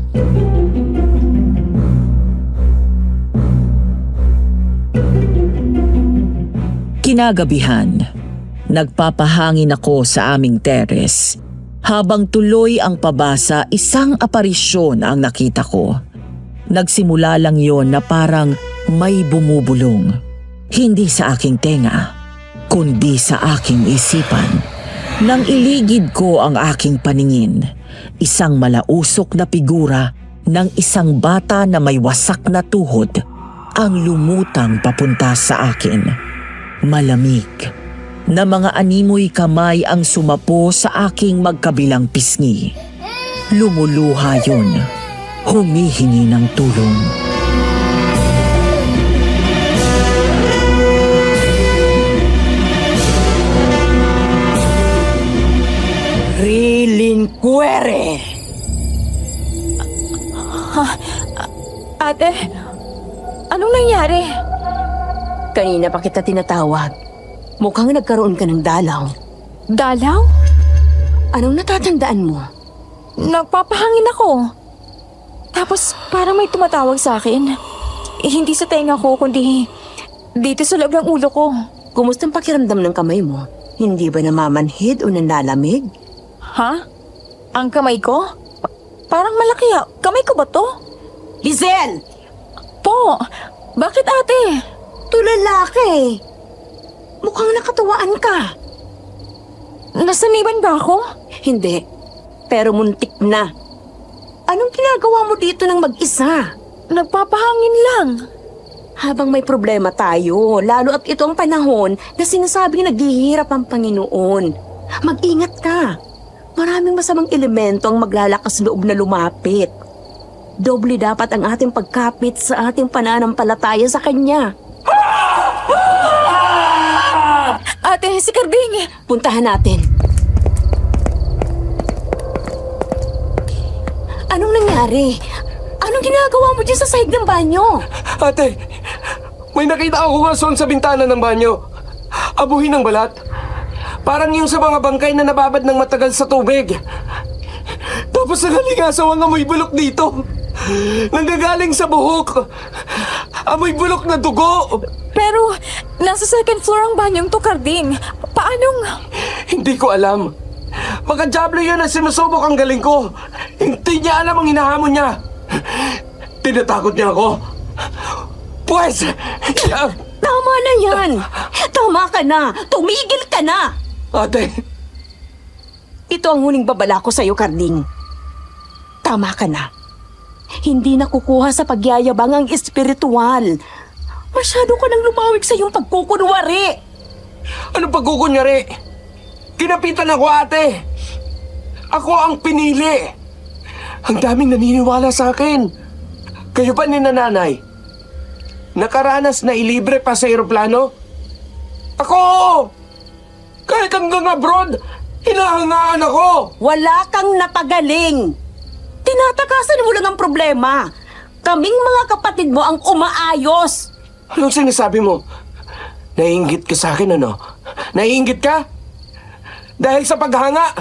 Kinagabihan, nagpapahangin ako sa aming teres. Habang tuloy ang pabasa, isang aparisyon ang nakita ko. Nagsimula lang yon na parang may bumubulong. Hindi sa aking tenga, kundi sa aking isipan. Nang iligid ko ang aking paningin, isang malausok na figura ng isang bata na may wasak na tuhod ang lumutang papunta sa akin. Malamig na mga animoy kamay ang sumapo sa aking magkabilang pisngi. Lumuluha yun, humihingi ng tulong. inquiry. Ate, anong nangyari? Kanina pa kita tinatawag. Mukhang nagkaroon ka ng dalaw. Dalaw? Anong natatandaan mo? Nagpapahangin ako. Tapos parang may tumatawag sa akin. Hindi sa tenga ko, kundi dito sa loob ng ulo ko. Kumusta ang pakiramdam ng kamay mo? Hindi ba namamanhid o nanlalamig? Ha? Ang kamay ko? Parang malaki ha. Kamay ko ba to? Lizelle! Po, bakit ate? Tulalaki! Mukhang nakatuwaan ka. Nasaniban ba ako? Hindi. Pero muntik na. Anong ginagawa mo dito ng mag-isa? Nagpapahangin lang. Habang may problema tayo, lalo at ito ang panahon na sinasabing naghihirap ang Panginoon. Mag-ingat ka. Maraming masamang elemento ang maglalakas loob na lumapit. Doble dapat ang ating pagkapit sa ating pananampalataya sa Kanya. Ate, si Carding! Puntahan natin. Anong nangyari? Anong ginagawa mo dyan sa sahig ng banyo? Ate, may nakita ako ason sa bintana ng banyo. Abuhin ng balat. Parang yung sa mga bangkay na nababad ng matagal sa tubig. Tapos nalalingasaw ang amoy bulok dito. Nanggagaling sa buhok. Amoy bulok na dugo. Pero, nasa second floor ang banyong to, Carding. Paanong... Hindi ko alam. Baka Diablo yun ang sinusubok ang galing ko. Hindi niya alam ang hinahamon niya. Tinatakot niya ako. Pues, Tama na yan! Tama ka na! Tumigil ka na! ate, Ito ang huling babala ko sa'yo, Carding. Tama ka na. Hindi nakukuha sa pagyayabang ang espiritual. Masyado ka nang lumawig sa iyong pagkukunwari. ano pagkukunyari? Kinapitan ako, ate. Ako ang pinili. Ang daming naniniwala sa akin. Kayo ba ni nanay? Nakaranas na ilibre pa sa eroplano? Ako! Kahit hanggang abroad, hinahangaan ako! Wala kang napagaling. Tinatakasan mo lang ang problema. Kaming mga kapatid mo ang umaayos. Anong sinasabi mo? Naiinggit ka sa akin, ano? Naiinggit ka? Dahil sa paghanga,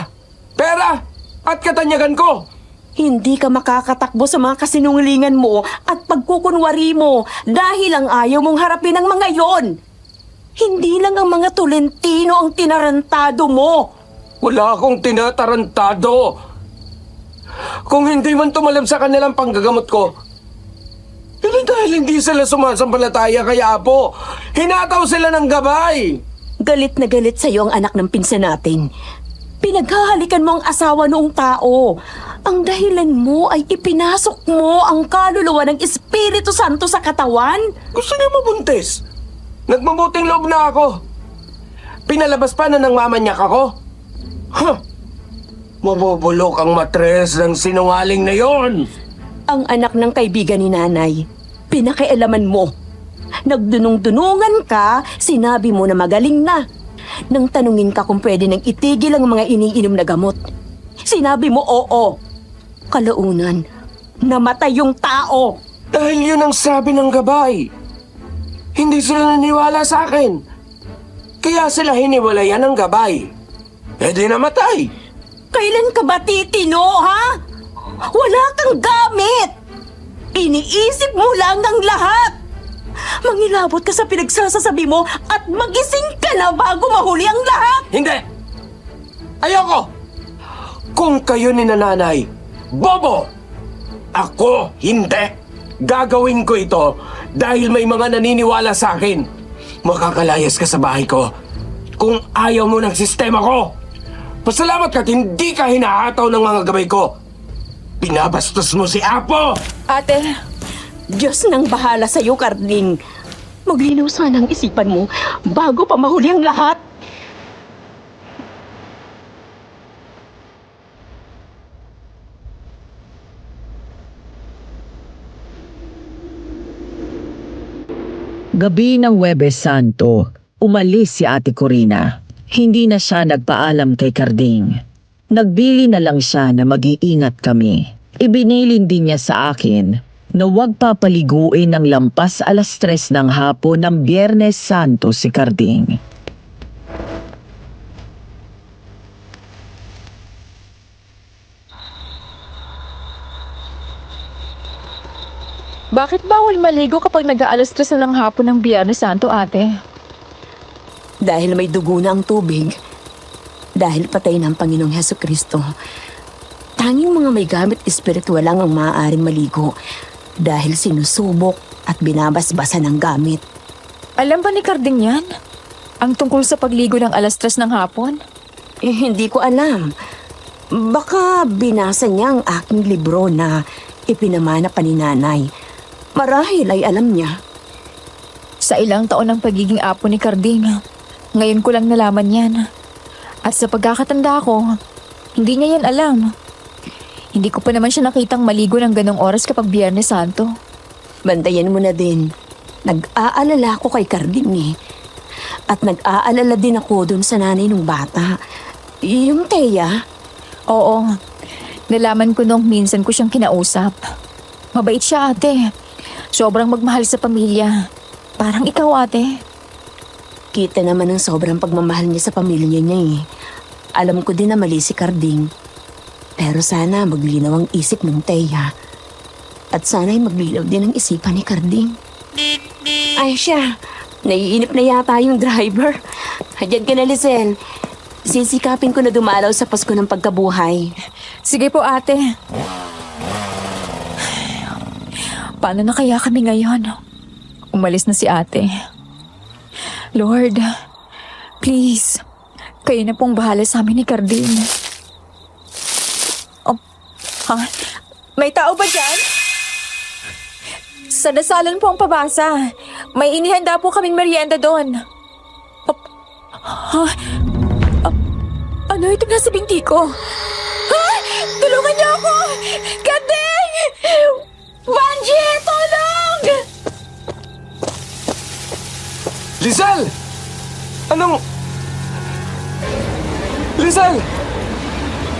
pera, at katanyagan ko. Hindi ka makakatakbo sa mga kasinungalingan mo at pagkukunwari mo dahil ang ayaw mong harapin ang mga yon. Hindi lang ang mga Tolentino ang tinarantado mo. Wala akong tinatarantado. Kung hindi man tumalab sa kanilang panggagamot ko, yun dahil hindi sila sumasampalataya kay Apo. Hinataw sila ng gabay. Galit na galit sa iyo ang anak ng pinsan natin. Pinaghahalikan mo ang asawa noong tao. Ang dahilan mo ay ipinasok mo ang kaluluwa ng Espiritu Santo sa katawan. Gusto niya mabuntis. Nagmabuting loob na ako. Pinalabas pa na ng mamanyak ako. Huh! Mabubulok ang matres ng sinungaling na yon. Ang anak ng kaibigan ni nanay, pinakialaman mo. Nagdunong-dunungan ka, sinabi mo na magaling na. Nang tanungin ka kung pwede nang itigil ang mga iniinom na gamot, sinabi mo oo. Kalaunan, namatay yung tao. Dahil yun ang sabi ng gabay. Hindi sila naniwala sa akin. Kaya sila hiniwalayan ng gabay. Eh di namatay. Kailan ka ba titino, ha? Wala kang gamit. Iniisip mo lang ang lahat. Mangilabot ka sa pinagsasasabi mo at magising ka na bago mahuli ang lahat. Hindi! Ayoko! Kung kayo ni nanay, bobo! Ako, hindi! Gagawin ko ito dahil may mga naniniwala sa akin. Makakalayas ka sa bahay ko kung ayaw mo ng sistema ko. Pasalamat ka at hindi ka hinahataw ng mga gabay ko. Pinabastos mo si Apo! Ate, Diyos nang bahala sa iyo, Carding. Maglinaw sana ang isipan mo bago pa mahuli ang lahat. Gabi ng Huwebes Santo, umalis si Ate Corina. Hindi na siya nagpaalam kay Carding. Nagbili na lang siya na mag-iingat kami. Ibinilin din niya sa akin na huwag papaliguin ng lampas 3:00 ng hapon ng Biyernes Santo si Carding. Bakit bawal maligo kapag nag-aalas 3 na ng hapon ng Biyernes Santo, ate? Dahil may dugo na ang tubig. Dahil patay na ang Panginoong Heso Kristo. Tanging mga may gamit espiritual lang ang maaaring maligo. Dahil sinusubok at binabasbasan ng gamit. Alam ba ni Carding yan? Ang tungkol sa pagligo ng 3:00 ng hapon? Hindi ko alam. Baka binasa niya ang aking libro na ipinamana pa ni nanay. Marahil ay alam niya. Sa ilang taon ng pagiging apo ni Carding, ngayon ko lang nalaman yan. At sa pagkakatanda ko, hindi niya yan alam. Hindi ko pa naman siya nakitang maligo ng ganong oras kapag Biyernes Santo. Bantayan mo na din. Nag-aalala ko kay Carding eh. At nag-aalala din ako dun sa nanay ng bata. Yung Teya. Oo, nalaman ko nung minsan ko siyang kinausap. Mabait siya, ate. Sobrang magmahal sa pamilya. Parang ikaw, ate. Kita naman ang sobrang pagmamahal niya sa pamilya niya eh. Alam ko din na mali si Carding. Pero sana maglinaw ang isip ng Teya. At sana'y maglinaw din ang isipan ni Carding. Ay siya, naiinip na yata yung driver. Diyan ka na, Lisel. Sisikapin ko na dumalaw sa Pasko ng pagkabuhay. Sige po, ate. Paano na kaya kami ngayon? Umalis na si ate. Lord, please, kayo na pong bahala sa amin ni Carding. Oh, ha? May tao ba dyan? Sa dasalan po ang pabasa. May inihanda po kaming merienda doon. Oh, ha? Ano itong nasa binti ko? Ha? Tulungan niyo ako! Carding! Banji, tulong! Lizelle! Anong... Lizelle!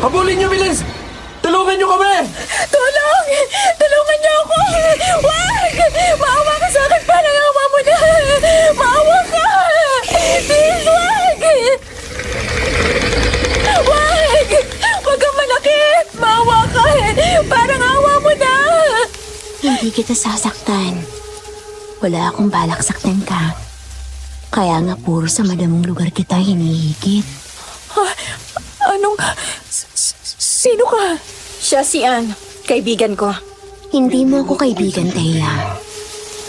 Habulin niyo, bilis! Tulungan niyo kami! Tulong! Tulungan niyo ako! Wag! Maawa ka sa akin! Parang awa mo na! Maawa ka! Please, wag! Wag! Wag kang manakit! Maawa ka! Parang awa mo na! Hindi kita sasaktan. Wala akong balak saktan ka. Kaya nga puro sa madamong lugar kita hinihigit. Anong... Sino ka? Siya si Ann, kaibigan ko. Hindi mo ako kaibigan, Teya.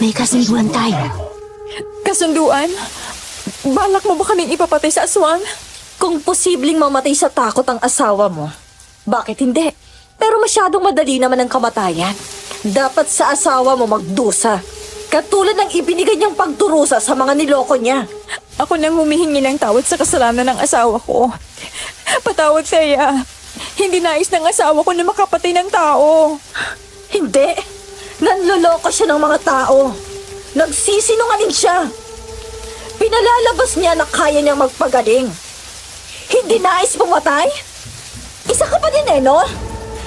May kasunduan tayo. Kasunduan? Balak mo ba kaming ipapatay sa aswang? Kung posibleng mamatay sa takot ang asawa mo, bakit hindi? Pero masyadong madali naman ang kamatayan. Dapat sa asawa mo magdusa. Katulad ng ibinigay niyang pagdurusa sa mga niloko niya. Ako nang humihingi ng tawad sa kasalanan ng asawa ko. Patawad, Teya. Hindi nais ng asawa ko na makapatay ng tao. Hindi. Nanloloko siya ng mga tao. Nagsisinungaling siya. Pinalalabas niya na kaya niyang magpagaling. Hindi nais pumatay? Isa ka pa din no?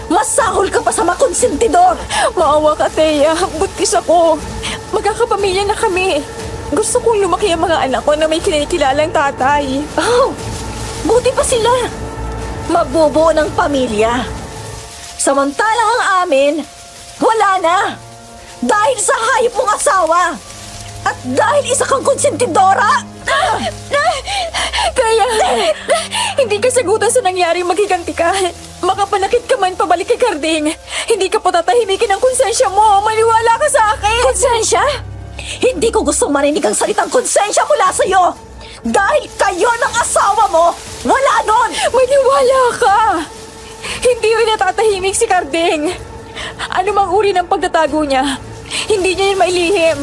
Masahol ka pa sa makonsentidor. Maawa ka, Teya. Buntis ako. Magkakapamilya na kami. Gusto kong lumaki ang mga anak ko na may kinikilalang tatay. Oh, buti pa sila. Mabubuo ng pamilya. Samantalang ang amin, wala na. Dahil sa hayop mong asawa. At dahil isa kang konsentidora. Kaya, hindi ka sagutan sa nangyaring maghiganti ka. Makapanakit ka man pabalik kay Carding. Hindi ka patatahimikin ang konsensya mo. Maniwala ka sa akin. Konsensya? Hindi ko gustong marinig ang salitang konsensya mula sa'yo. Dahil kayo ng asawa mo, wala nun. Maniwala ka. Hindi rin natatahimik si Carding. Ano mang uri ng pagtatago niya, hindi niya yun mailihim.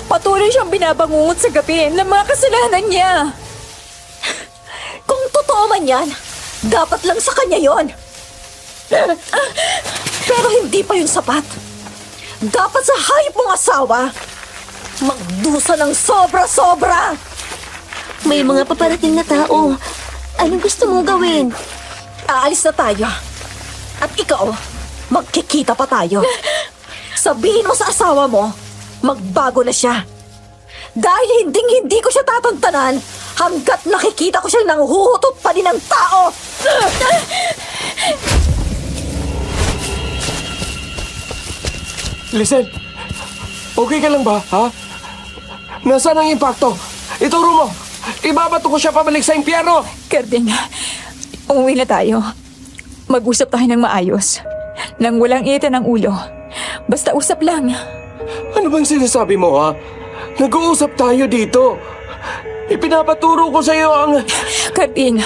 Patuloy siyang binabangungot sa gabi ng mga kasalanan niya. Kung totoo man yan, dapat lang sa kanya yon. Pero hindi pa yun sapat. Dapat sa hayop mong asawa, magdusa ng sobra-sobra. May mga paparating na tao. Anong gusto mong gawin? aalis na tayo. At ikaw, magkikita pa tayo. Sabihin mo sa asawa mo, magbago na siya. Dahil hindi ko siya tatantanan hanggat nakikita ko siyang nanghuhutot pa din ng tao. Lisel, okay ka lang ba, ha? Nasaan ang impacto? Ituro mo! Ibabato ko siya pabalik sa impyerno! Karding, umuwi na tayo. Mag-usap tayo ng maayos. Nang walang ita ng ulo. Basta usap lang. Ano bang sinasabi mo, ha? Nag-uusap tayo dito. Ipinapaturo ko sa'yo ang... Karding,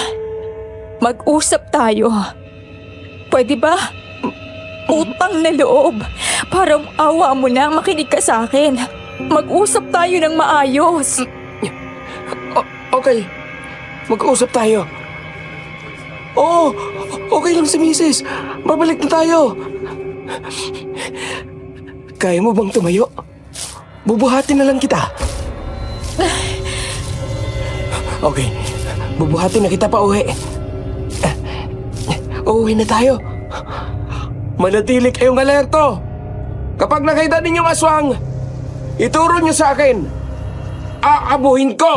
mag-usap tayo. Pwede ba? Utang na loob. Parang awa mo na makinig ka sa akin. Mag-usap tayo ng maayos. Okay. Mag-uusap tayo. Oo, okay lang si Mrs. Babalik na tayo. Kaya mo bang tumayo? Bubuhatin na lang kita. Okay, bubuhatin na kita pa uwi. Uuwi na tayo. Manatili kayong alerto. Kapag nakita ninyong aswang, ituro niyo sa akin. Aabuhin ko!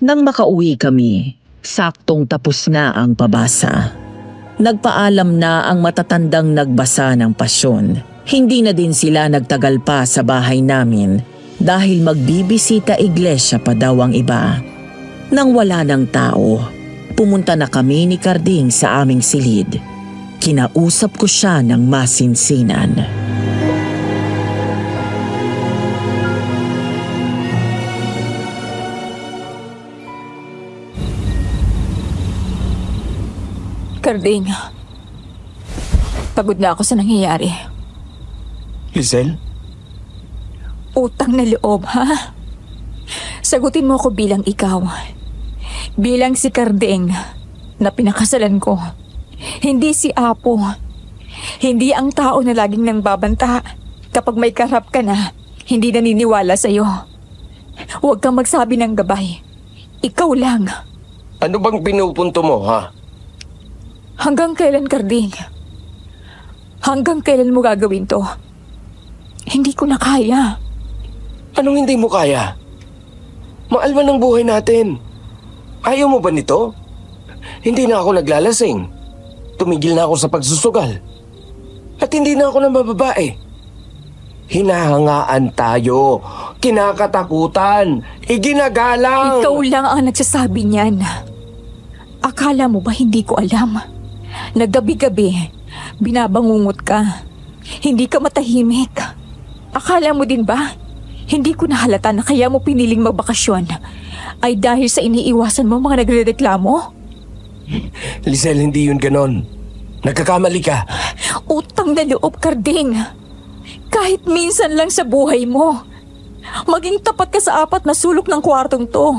Nang makauwi kami, saktong tapos na ang pabasa. Nagpaalam na ang matatandang nagbasa ng pasyon. Hindi na din sila nagtagal pa sa bahay namin dahil magbibisita iglesia pa daw ang iba. Nang wala ng tao, pumunta na kami ni Karding sa aming silid. Kinausap ko siya ng masinsinan. Karding, pagod na ako sa nangyayari. Lisel? Utang na loob, ha? Sagutin mo ako bilang ikaw. Bilang si Karding na pinakasalan ko. Hindi si Apo. Hindi ang tao na laging nang babanta kapag may karap ka na, hindi naniniwala sa'yo. Huwag kang magsabi ng gabay. Ikaw lang. Ano bang pinupunto mo, ha? Hanggang kailan, Karding? Hanggang kailan mo gagawin to? Hindi ko na kaya. Anong hindi mo kaya? Mahal man ang buhay natin. Ayaw mo ba nito? Hindi na ako naglalasing. Tumigil na ako sa pagsusugal. At hindi na ako ng bababae. Hinahangaan tayo. Kinakatakutan. Iginagalang. Ikaw lang ang nagsasabi niyan. Akala mo ba hindi ko alam? Naggabi-gabi, binabangungot ka. Hindi ka matahimik. Akala mo din ba? Hindi ko nahalata na kaya mo piniling magbakasyon ay dahil sa iniiwasan mo mga nagrereklamo? Lisel, hindi yun ganon. Nagkakamali ka. Utang na loob, Karding. Kahit minsan lang sa buhay mo. Maging tapat ka sa 4 na sulok ng kwartong to.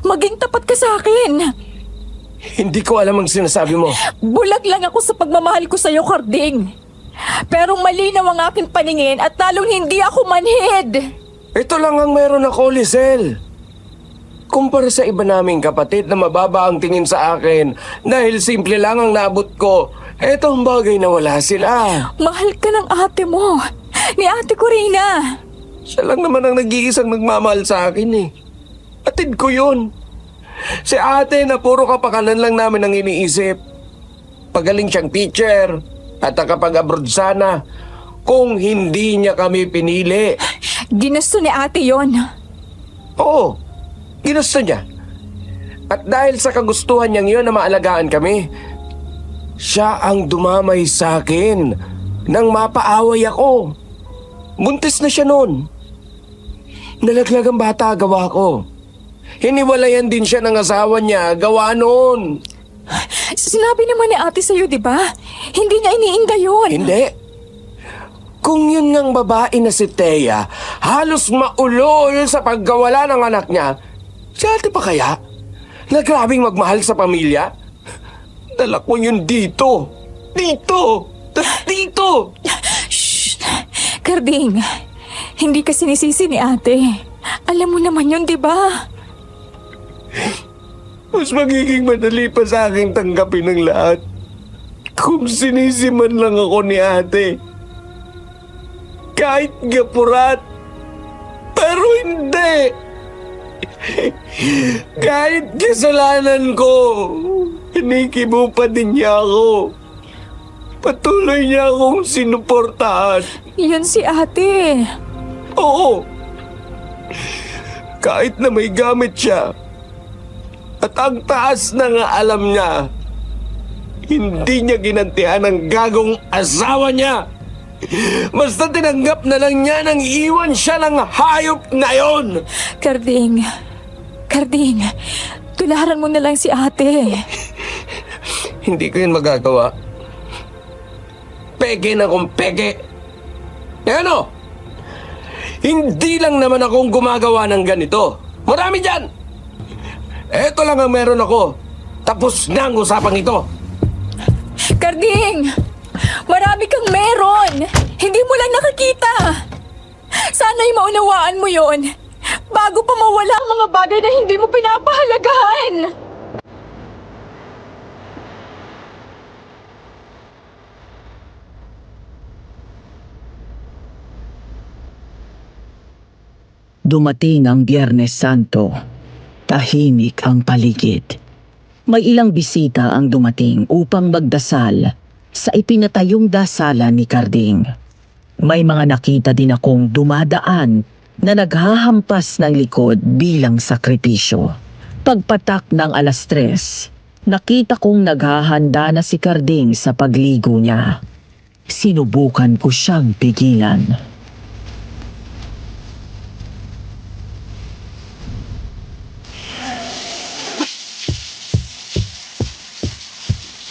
Maging tapat ka sa akin. Hindi ko alam ang sinasabi mo. Bulag lang ako sa pagmamahal ko sa'yo, Karding. Pero malinaw ang aking paningin at lalong hindi ako manhid. Ito lang ang meron ako, Lisel. Kumpara sa iba naming kapatid na mababa ang tingin sa akin dahil simple lang ang naabot ko, eto ang bagay na wala sila. Mahal ka ng ate mo. Ni Ate Corina. Siya lang naman ang nag-iisang nagmamahal sa akin eh. Atid ko yun. Si ate na puro kapakanan lang namin ang iniisip. Pagaling siyang teacher at nakapag-abroad sana kung hindi niya kami pinili. Ginusto ni ate yon. Oo, ginusto niya. At dahil sa kagustuhan niyang yun na maalagaan kami, siya ang dumamay sa akin nang mapaaway ako. Buntis na siya noon. Nalaglag ang bata, gawa ko. Hiniwalayan din siya ng asawa niya, gawa noon. Sinabi naman ni ate sa'yo, di ba? Hindi niya iniinda yun. Hindi. Kung yun ngang babae na si Thea, halos maulol sa paggawala ng anak niya, si ate pa kaya? Na grabing magmahal sa pamilya? Dala ko yun dito. Dito! Dito! Shh! Karding, Hindi ka sinisisi ni ate. Alam mo naman yun, di ba? Mas magiging madali pa sa aking tanggapin ng lahat kung sinisiman lang ako ni ate. Kahit gapurat, pero hindi. Kahit kasalanan ko, hinikibo pa din niya ako. Patuloy niya akong sinuportahan. Yun si ate. Oo. Kahit na may gamit siya, at ang taas na nga alam niya, hindi niya ginantihan ang gagong asawa niya. Basta tinanggap na lang niya nang iwan siya ng hayop na yon. Karding, tularan mo na lang si ate. Hindi ko yun magagawa. Peke na kung peke. Eh ano? Hindi lang naman akong gumagawa ng ganito. Marami dyan! Eto lang ang meron ako. Tapos na ang usapang ito. Karding, marami kang meron. Hindi mo lang nakakita. Sana'y maunawaan mo yon bago pa mawala ang mga bagay na hindi mo pinapahalagahan. Dumating ang Biyernes Santo. Tahimik ang paligid. May ilang bisita ang dumating upang magdasal sa ipinatayong dasalan ni Karding. May mga nakita din akong dumadaan na naghahampas ng likod bilang sakripisyo. Pagpatak ng 3:00, nakita kong naghahanda na si Karding sa pagligo niya. Sinubukan ko siyang pigilan.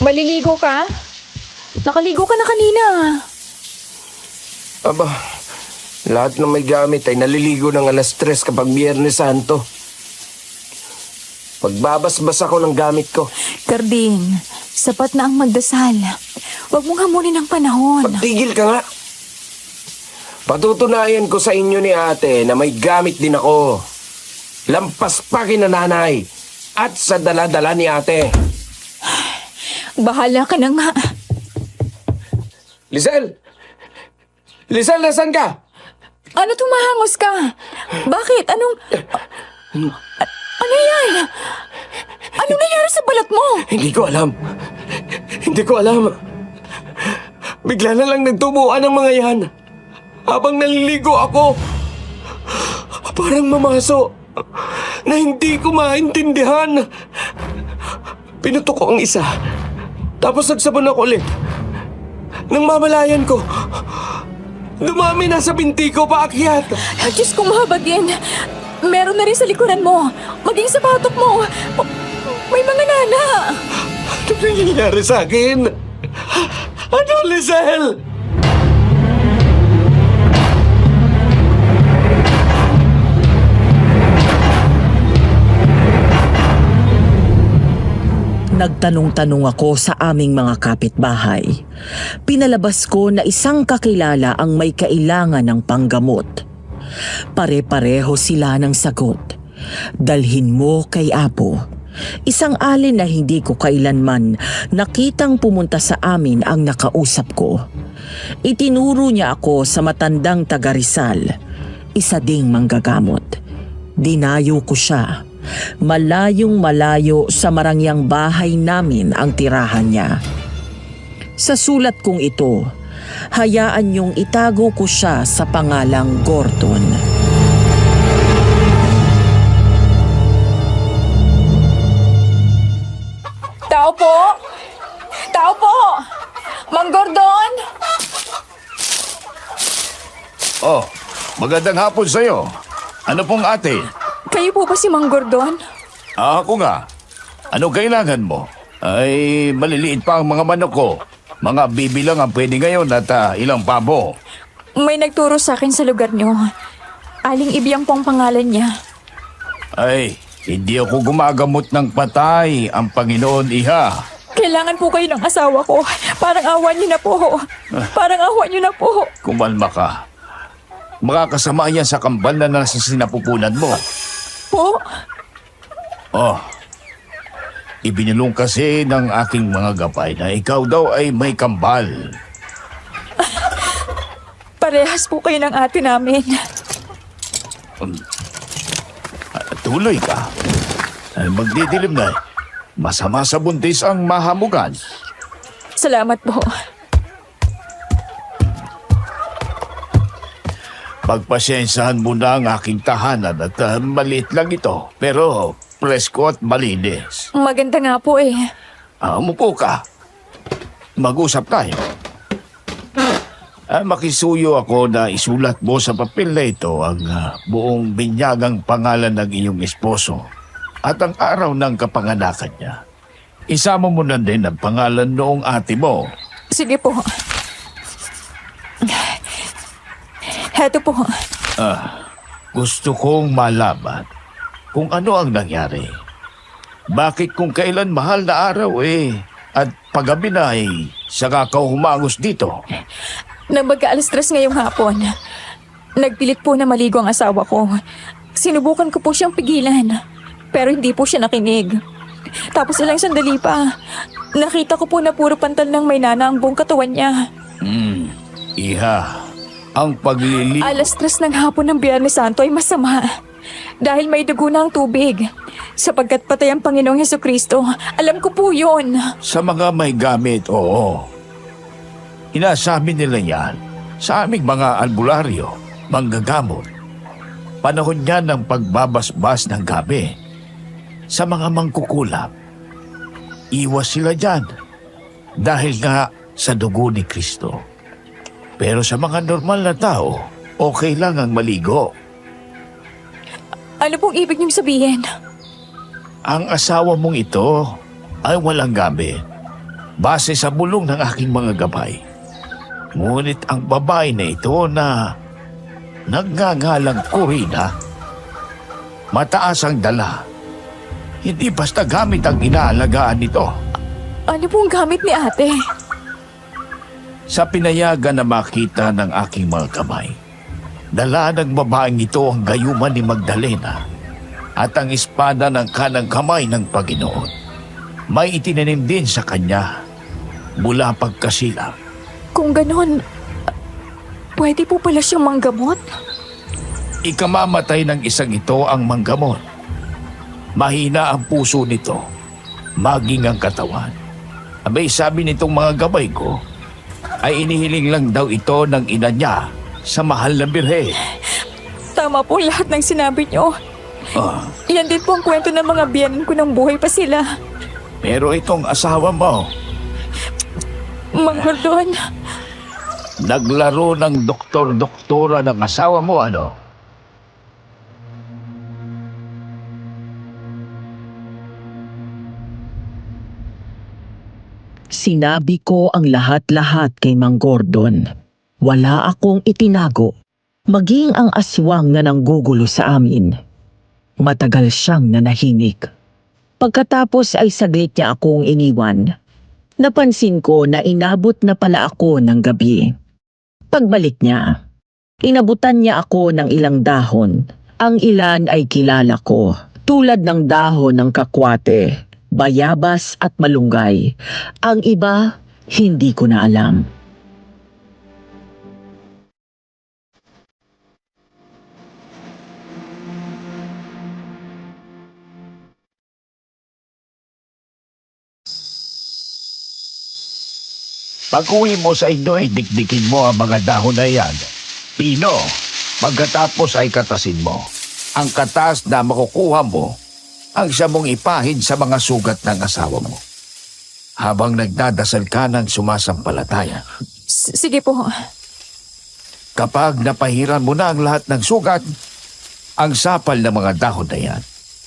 Maliligo ka? Nakaligo ka na kanina. Aba, lahat ng may gamit ay naliligo ng 3:00 kapag Biyernes Santo. Pagbabasbas ako ng gamit ko. Karding, sapat na ang magdasal. Huwag mong hamunin ang panahon. Pagtigil ka nga. Patutunayan ko sa inyo ni ate na may gamit din ako. Lampas pa kina nanay at sa dala-dala ni ate. Bahala ka na nga. Lisel! Lisel, nasan ka? Ano tumahangos ka? Bakit? Ano yan? Anong nangyari sa balat mo? Hindi ko alam. Hindi ko alam. Bigla na lang nagtumuan ang mga yan. Habang naliligo ako, parang mamaso na hindi ko maintindihan. Pinutok ko ang isa. Tapos nagsabon ako ulit. Nang mamalayan ko, dumami na sa binti ko paakyat. Diyos ko, mahaba din. Meron na rin sa likuran mo. Maging sa batok mo. May mga nana. Ano nangyayari sa akin? Ano, Lisel? Nagtanong-tanong ako sa aming mga kapitbahay. Pinalabas ko na isang kakilala ang may kailangan ng panggamot. Pare-pareho sila ng sagot. Dalhin mo kay Apo. Isang alin na hindi ko kailanman nakitang pumunta sa amin ang nakausap ko. Itinuro niya ako sa matandang taga Rizal, isa ding manggagamot. Dinayo ko siya. Malayong malayo sa marangyang bahay namin ang tirahan niya. Sa sulat kong ito, hayaan niyong itago ko siya sa pangalang Gordon. Tao po! Tao po! Mang Gordon! Oh, magandang hapon sa'yo. Ano pong ate? Kayo po ba si Mang Gordon? Ako nga. Ano kailangan mo? Ay, maliliit pa ang mga manok ko. Mga bibilang ang pwede ngayon at ilang pabo. May nagturo sa akin sa lugar niyo. Aling Ibiyang po ang pangalan niya. Ay, hindi ako gumagamot ng patay, ang Panginoon Iha. Kailangan po kayo ng asawa ko. Parang awa niyo na po. Parang awa niyo na po. Kumalma ka. Makakasama yan sa kambal na nasa sinapupunan mo. Po? Oh, ibinulong kasi ng aking mga gabay na ikaw daw ay may kambal. Parehas po kayo ng ate namin. Tuloy ka. Ay, magdidilim na. Masama sa buntis ang mahamugan. Salamat po. Pagpasyensahan mo na ang aking tahanan at maliit lang ito. Pero presko at malinis. Maganda nga po eh. Umupo ka. Mag-usap tayo. Makisuyo ako na isulat mo sa papel na ito ang buong binyagang pangalan ng iyong esposo at ang araw ng kapanganakan niya. Isama mo na din ang pangalan noong ate mo. Sige po. Heto po. Gusto kong malaman kung ano ang nangyari. Bakit kung kailan mahal na araw at paggabi na saka ka humangos dito? Nang mag-alas-tres ngayong hapon, nagpilit po na maligo ang asawa ko. Sinubukan ko po siyang pigilan, pero hindi po siya nakinig. Tapos ilang sandali pa, nakita ko po na puro pantal ng may nana ang buong katawan niya. Iha, ang pagliligo. Alas-tres ng hapon ng Biyernes Santo ay masama dahil may dugo na ang tubig. Sapagkat patay ang Panginoong Hesukristo, alam ko po yun. Sa mga may gamit, oo. Inasabi nila yan sa aming mga albularyo, manggagamot. Panahon niya ng pagbabasbas ng gabi. Sa mga mangkukulap, iwas sila dyan dahil nga sa dugo ni Kristo. Pero sa mga normal na tao, okay lang ang maligo. Ano pong ibig niyong sabihin? Ang asawa mong ito ay walang gamit base sa bulong ng aking mga gabay. Ngunit ang babae na ito na nagngangalang Corina, mataas ang dala. Hindi basta gamit ang inaalagaan nito. Ano pong gamit ni ate? Sa pinayagan na makita ng aking mga kamay, dala ng babaeng ito ang gayuman ni Magdalena at ang espada ng kanang kamay ng Panginoon. May itinanim din sa kanya mula pagkasilang. Kung ganon, pwede po pala siyang manggamot? Ikamamatay ng isang ito ang manggamot. Mahina ang puso nito, maging ang katawan. Abay, sabi nitong mga gabay ko, ay inihiling lang daw ito ng ina niya sa mahal na birhe. Tama po lahat ng sinabi niyo. Yan din po ang kwento ng mga biyanan ko ng buhay pa sila. Pero itong asawa mo, Mang Gordon, naglaro ng doktor-doktora ng asawa mo, ano? Sinabi ko ang lahat-lahat kay Mang Gordon. Wala akong itinago, maging ang aswang na nanggugulo sa amin. Matagal siyang nanahimik. Pagkatapos ay saglit niya akong iniwan. Napansin ko na inabot na pala ako ng gabi. Pagbalik niya, inabutan niya ako ng ilang dahon. Ang ilan ay kilala ko, tulad ng dahon ng kakwate, bayabas at malunggay. Ang iba, hindi ko na alam. Pag-uwi mo sa inyo ay dikdikin mo ang mga dahon na yan. Pino, pagkatapos ay katasin mo. Ang katas na makukuha mo, ang siya mong ipahid sa mga sugat ng asawa mo. Habang nagdadasal ka ng sumasampalataya. sige po. Kapag napahiran mo na ang lahat ng sugat, ang sapal ng mga dahon na yan,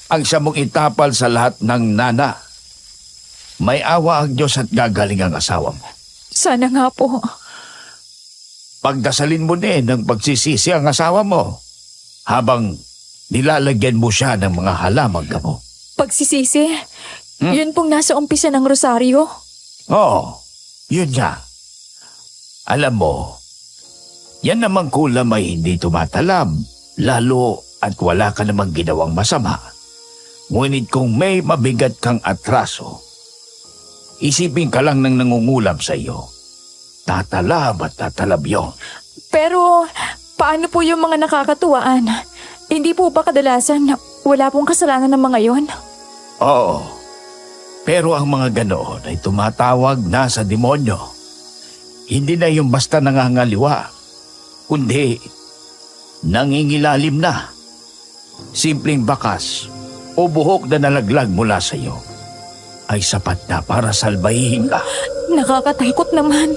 ang siya mong itapal sa lahat ng nana. May awa ang Diyos at gagaling ang asawa mo. Sana nga po. Pagdasalin mo din ng pagsisisi ang asawa mo habang nilalagyan mo siya ng mga halamang gamot. Pagsisisi? Yun pong nasa umpisa ng rosaryo? Oo, yun nga. Alam mo, Yan namang kulam ay hindi tumatalab, lalo at wala ka namang ginawang masama. Ngunit kung may mabigat kang atraso, isipin ka lang ng nangungulam sa iyo. Tatalab at tatalab yun. Pero, paano po yung mga nakakatuwaan? Hindi po ba kadalasan wala pong kasalanan ng mga yon? Oo. Pero ang mga ganoon ay tumatawag na sa demonyo. Hindi na yung basta nangangaliwa, kundi nangingilalim na. Simpleng bakas o buhok na nalaglag mula sa iyo ay sapat na para salbahin ka. Nakakatakot naman.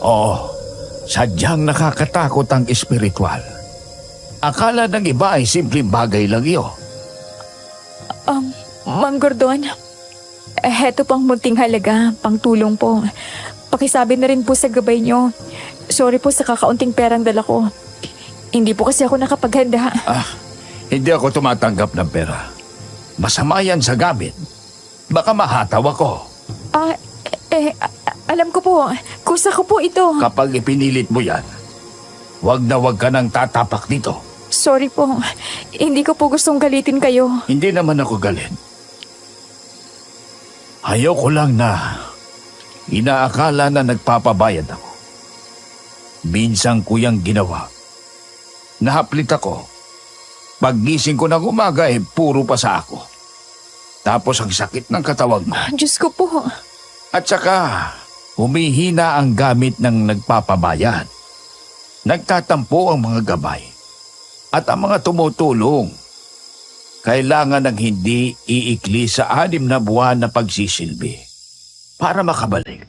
Oo, sadyang nakakatakot ang espiritual. Akala ng iba ay simpleng bagay lang iyo. Mang Gordon, heto pang munting halaga, pang tulong po. Pakisabi na rin po sa gabay nyo. Sorry po sa kakaunting perang dala ko. Hindi po kasi ako nakapaghanda. Hindi ako tumatanggap ng pera. Masama yan sa gamit. Baka mahataw ako. Alam ko po, kusa ko po ito. Kapag ipinilit mo yan, wag ka nang tatapak dito. Sorry po, hindi ko po gustong galitin kayo. Hindi naman ako galit. Ayoko lang na inaakala na nagpapabayad ako. Minsan ko yung ginawa. Nahaplit ako. Paggising ko ng umaga puro pa sa ako. Tapos ang sakit ng katawan ko. Diyos ko po. At saka, humihina ang gamit ng nagpapabayad. Nagtatampo ang mga gabay. At ang mga tumutulong. Kailangan ng hindi iikli sa 6 na buwan na pagsisilbi para makabalik.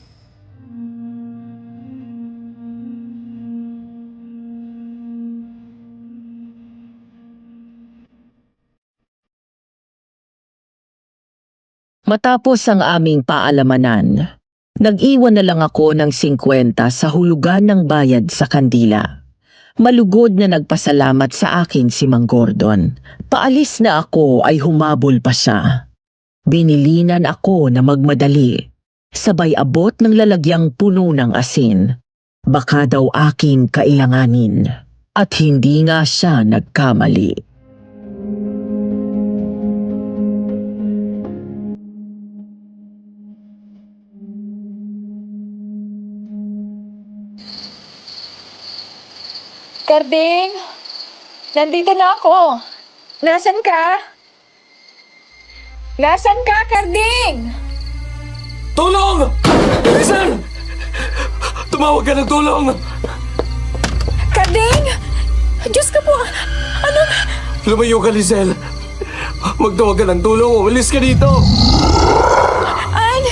Matapos ang aming paalamanan, nag-iwan na lang ako ng 50 sa hulugan ng bayad sa kandila. Malugod na nagpasalamat sa akin si Mang Gordon. Paalis na ako ay humabol pa siya. Binilinan ako na magmadali. Sabay abot ng lalagyang puno ng asin. Baka daw aking kailanganin. At hindi nga siya nagkamali. Karding, nandito na ako. Nasaan ka? Nasaan ka, Karding? Tulong! Listen! Tumawag ka ng tulong! Karding! Diyos ko po! Ano? Lumayo ka, Lizelle. Magtawag ka ng tulong. Umalis ka dito. Ann!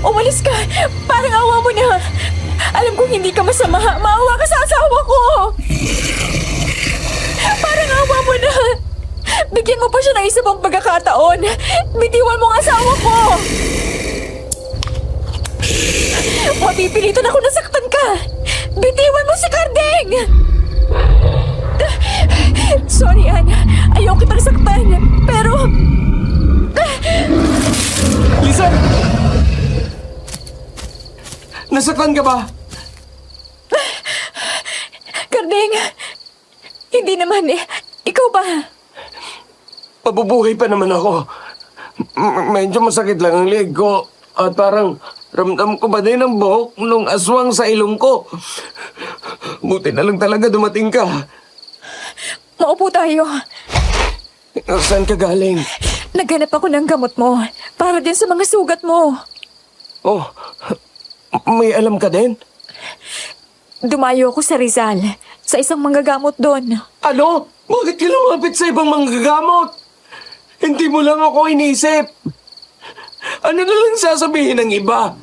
Umalis ka! Parang awa mo na! Alam kong hindi ka masama. Maawa ka sa asawa ko! Parang awa mo na! Bigyan mo pa siya ng isa pang pagkakataon! Bitiwan mo ang asawa ko! Mapipilitan ako na saktan ka! Bitiwan mo si Karding! Sorry, Ann. Ayaw kitang saktan. Pero... Lizelle! Nasaktan ka ba? Karding, hindi naman eh. Ikaw ba? Mabubuhay pa naman ako. Medyo masakit lang ang leg ko. At parang ramdam ko ba din ang buhok nung aswang sa ilong ko. Buti na lang talaga dumating ka. Maupo tayo. Saan ka galing? Naghanap ako ng gamot mo para din sa mga sugat mo. Oh, may alam ka din? Dumayo ako sa Rizal, sa isang manggagamot doon. Ano? Bakit ka lumapit sa ibang manggagamot? Hindi mo lang ako inisip. Ano na lang sasabihin ng iba?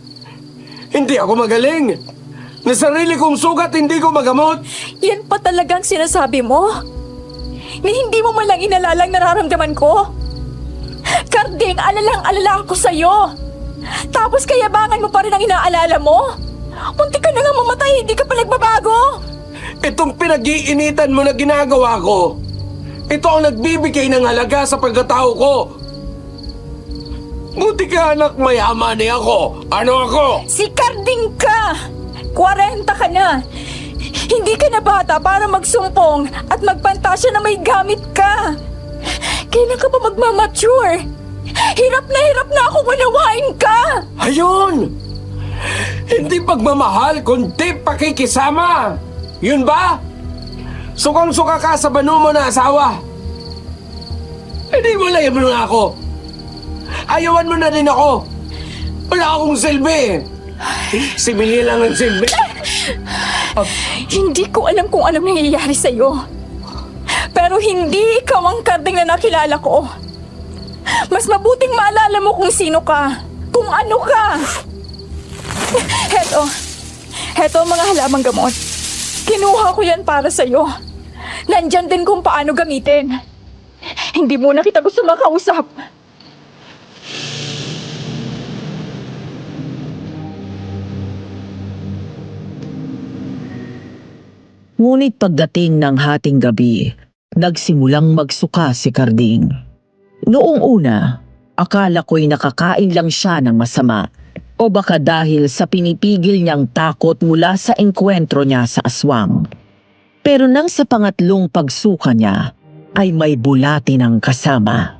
Hindi ako magaling. Na sarili kong sugat, hindi ko magamot. Yan pa talagang sinasabi mo? Ni hindi mo man lang inalalang nararamdaman ko? Karding, alalang-alala ako sa'yo. Tapos kayabangan mo pa rin ang inaalala mo? Munti ka na nga mamatay, hindi ka pa nagbabago. Itong pinag-iinitan mo na ginagawa ko, ito ang nagbibigay ng halaga sa pagkatao ko. Buti ka anak mayaman ako. Ano ako? Si Karding ka! 40 ka na. Hindi ka na bata para magsumpong at magpantasya na may gamit ka. Kailan ka pa magmamature? Hirap na ako unawain ka! Ayun! Hindi pagmamahal, kundi pakikisama. Yun ba? Sukang-suka ka sa banu mo na asawa. Hindi mo lang mo na ako. Ayawan mo na rin ako. Wala akong silbi. Si Minnie lang ang silbi. Hindi ko alam kung anong nangyayari sa'yo. Pero hindi ikaw ang Karding na nakilala ko. Mas mabuting maalala mo kung sino ka. Kung ano ka. Heto ang mga halamang gamot. Kinuha ko yan para sa'yo. Nandyan din kung paano gamitin. Hindi mo na kita gusto makausap. Ngunit pagdating ng hating gabi, nagsimulang magsuka si Karding. Noong una, akala ko'y nakakain lang siya ng masama o baka dahil sa pinipigil niyang takot mula sa engkwentro niya sa aswang. Pero nang sa pangatlong pagsuka niya, ay may bulati ng kasama.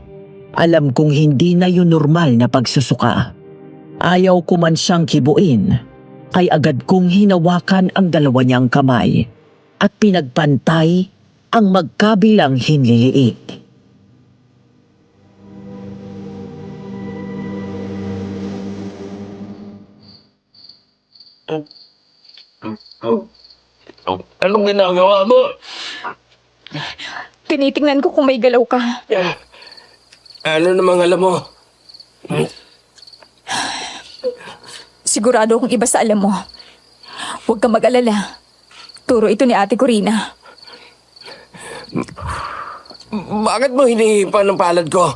Alam kong hindi na yun normal na pagsusuka. Ayaw ko man siyang kibuin, ay agad kong hinawakan ang dalawa niyang kamay at pinagpantay ang magkabilang hinliliit. Anong ginagawa mo? Tinitingnan ko kung may galaw ka. Ano namang alam mo? Sigurado kung iba sa alam mo. Huwag kang mag-alala. Turo ito ni Ate Corina. Bakit mo hinihipan ng palad ko?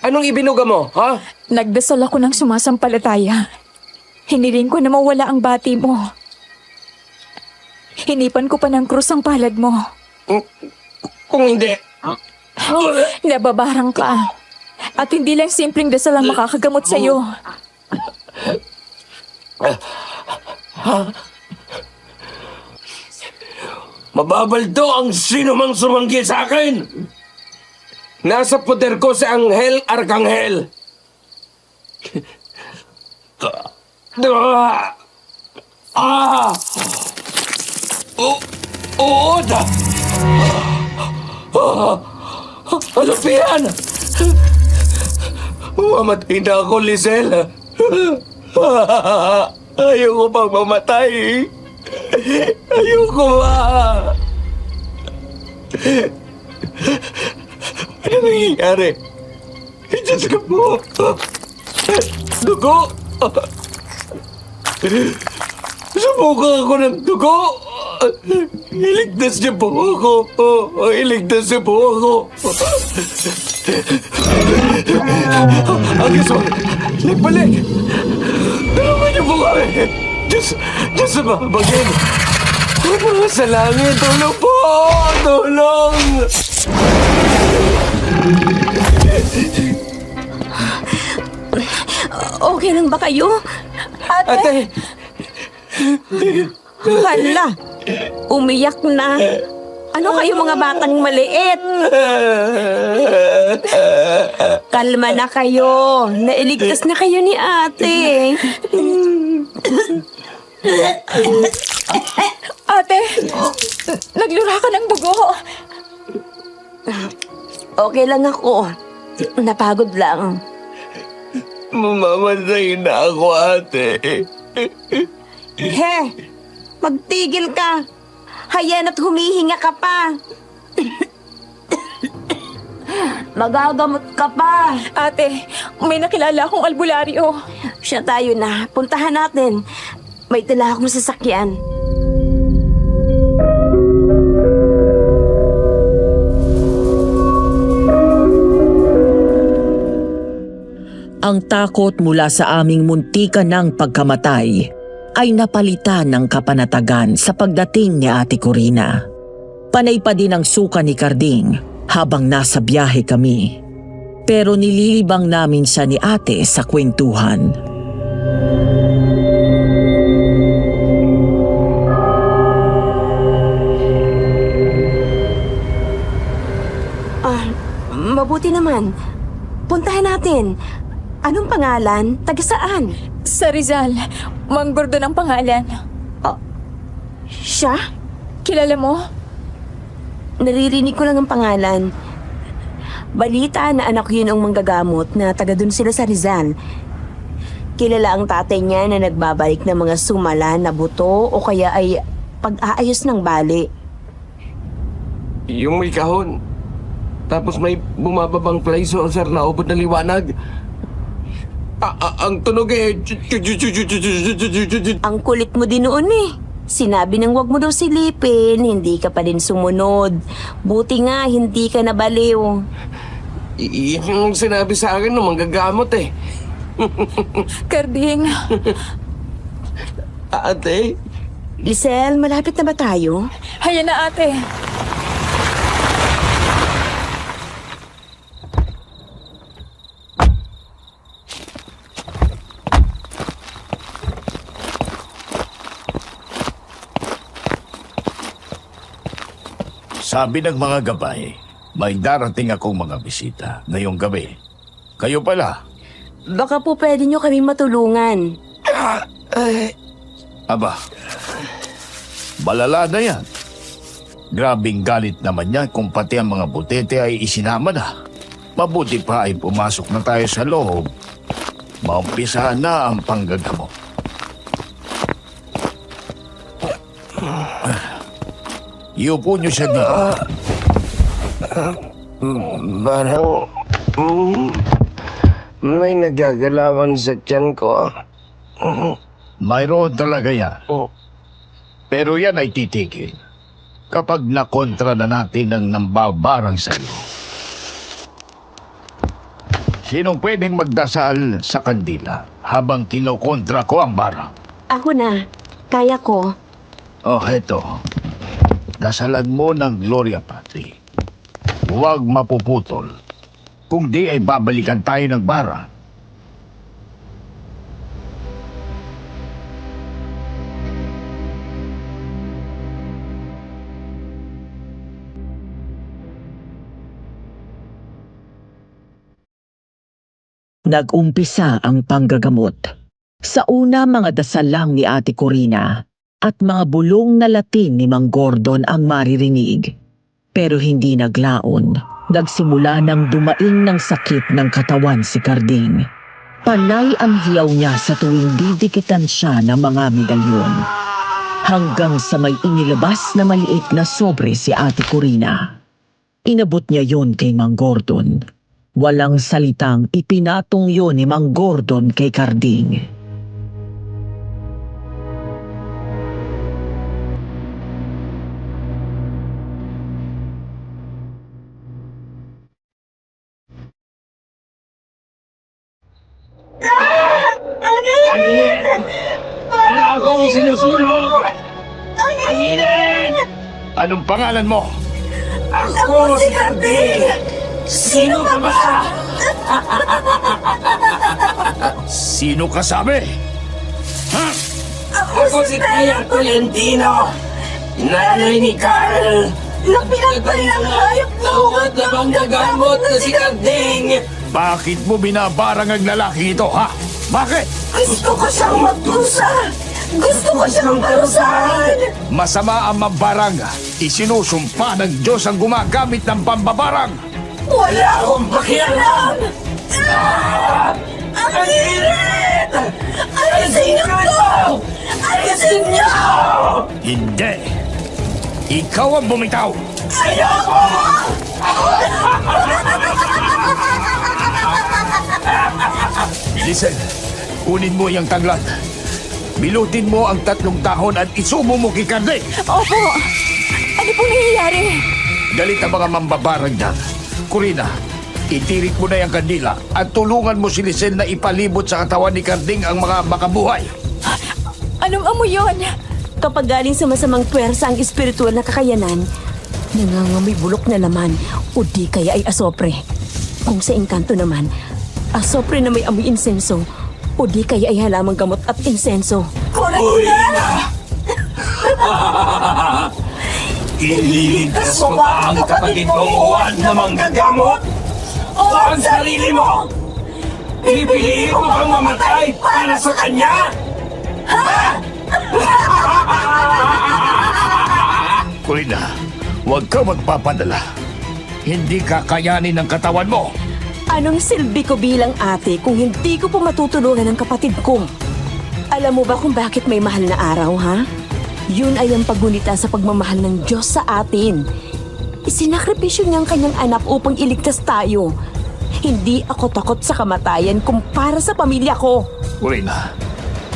Anong ibinuga mo, ha? Nagdasal ako ng sumasampalataya. Hiniling ko na mawala ang bati mo. Hinipan ko pa ng krus ang palad mo. Kung hindi... Nababarang ka. At hindi lang simpleng dasal ang makakagamot sa'yo. Mababaldo ang sino mang sumanggi sa akin! Nasa poder ko si Anghel Arkanghel! Uod! Ano ba yan? Mamatay na ako, Lisel. Ayoko pang mamatay. Ayoko ba? Ano nangyayari? Diyos ko po. Dugo. Sumuka ako ng dugo. Iligtas niyo po ako. Iligtas niyo po ako. Ang gusto. Nagbalik. Tulungan niyo po kami. Diyos sa mabagin. Mga sa langit. Tulong po. Tulong. Okay lang ba kayo? Ate. Hala, umiyak na. Ano kayo mga batang maliit? Kalma na kayo. Nailigtas na kayo ni ate. Ate, naglura ka ng dugo. Okay lang ako. Napagod lang. Mamamatay na ako, ate. He, magtigil ka. Hayan at humihinga ka pa. Magagamot ka pa. Ate, may nakilala akong albularyo. Siya tayo na. Puntahan natin. May dala akong sasakyan. Ang takot mula sa aming muntika ng pagkamatay ay napalitan ng kapanatagan sa pagdating ni Ate Corina. Panay pa din ang suka ni Karding habang nasa biyahe kami. Pero nililibang namin siya ni Ate sa kwentuhan. mabuti naman. Puntahan natin. Anong pangalan? Taga saan? Sa Rizal, Mang Gordon ang pangalan. Siya? Kilala mo? Naririnig ko lang ang pangalan. Balita na anak yun ang manggagamot na taga dun sila sa Rizal. Kilala ang tatay niya na nagbabalik ng mga sumala na buto o kaya ay pag-aayos ng bali. Yung may kahon. Tapos may bumababang placeholder na ubod ng liwanag. Ang tunog eh. Ang kulit mo din noon eh. Sinabi nang wag mo daw silipin, hindi ka pa din sumunod. Buti nga, hindi ka nabaliw. Yung sinabi sa akin ng manggagamot eh. Karding, Ate, Lisel, malapit na ba tayo? hayan na ate. Sabi ng mga gabay, may darating akong mga bisita ngayong gabi. Kayo pala. Baka po pwede nyo kaming matulungan. Aba, malala na yan. Grabing galit naman yan kung pati ang mga butete ay isinama na. Mabuti pa ay pumasok na tayo sa loob. Maumpisahan na ang panggagamot. Iupo niyo siya dito. parang may nagagalawan sa tiyan ko. Mayroon talaga yan. Pero yan ay titigil kapag nakontra na natin ang nambabarang sa iyo. Sinong pwedeng magdasal sa kandila habang kinokontra ko ang barang? Ako na. Kaya ko. Oh, heto. Dasalan mo ng Gloria Patri. Huwag mapuputol. Kung di ay babalikan tayo ng barang. Nag-umpisa ang panggagamot. Sa una, mga dasal lang ni Ate Corina at mga bulong na Latin ni Mang Gordon ang maririnig. Pero hindi naglaon. Nagsimula ng dumaing ng sakit ng katawan si Carding. Panay ang hiyaw niya sa tuwing didikitan siya ng mga medalyon. Hanggang sa may inilabas na maliit na sobre si Ate Corina. Inabot niya yon kay Mang Gordon. Walang salitang ipinatong yon ni Mang Gordon kay Carding. Akong sinusunod! Anong pangalan mo? Ako si Carding! Sino ka ba? Sino ka sabi? Ha? Ako si Tia Tolentino, nanay ni Carl. Na pinagpal ng hayop ko! Tawad na manggagamot na si Carding. Bakit mo binabarang ang lalaki ito, ha? Bakit? Gusto ko siyang magdusa! Gusto ko siyang parusahan! Masama ang mabarang. Isinusumpa ng Diyos ang gumagamit ng pambabarang. Wala akong pakialam! Ang hirit! Alisin niyo ito! Alisin niyo! Hindi. Ikaw ang bumitaw. Ayoko! Listen, kunin mo yung tanglad. Bilutin mo ang 3 dahon at isumo mo kay Carding. Opo, ano pong nangyayari? Galit ang mga mambabarang dyan. Corina, itirik mo na yung kandila at tulungan mo si Lisel na ipalibot sa katawan ni Carding ang mga makabuhay. Anong amoy yun? Kapag galing sa masamang puwersa ang espiritual na kakayanan, nangangamoy bulok na laman o di kaya ay asopre. Kung sa engkanto naman, asopre na may amoy insenso o di kaya ay halamang gamot at insenso. Corina! Ililigtas mo ba ang kapatid mong Juan na manggagamot? o ang sarili mo? Pipiliin mo bang mamatay para sa kanya? Corina, huwag ka magpapadala. Hindi kakayanin ng katawan mo. Anong silbi ko bilang ate kung hindi ko po matutulungan ng kapatid ko? Alam mo ba kung bakit may mahal na araw, ha? Yun ay ang paggunita sa pagmamahal ng Diyos sa atin. Isinakripisyo niyang kanyang anak upang iligtas tayo. Hindi ako takot sa kamatayan kumpara sa pamilya ko. Corina,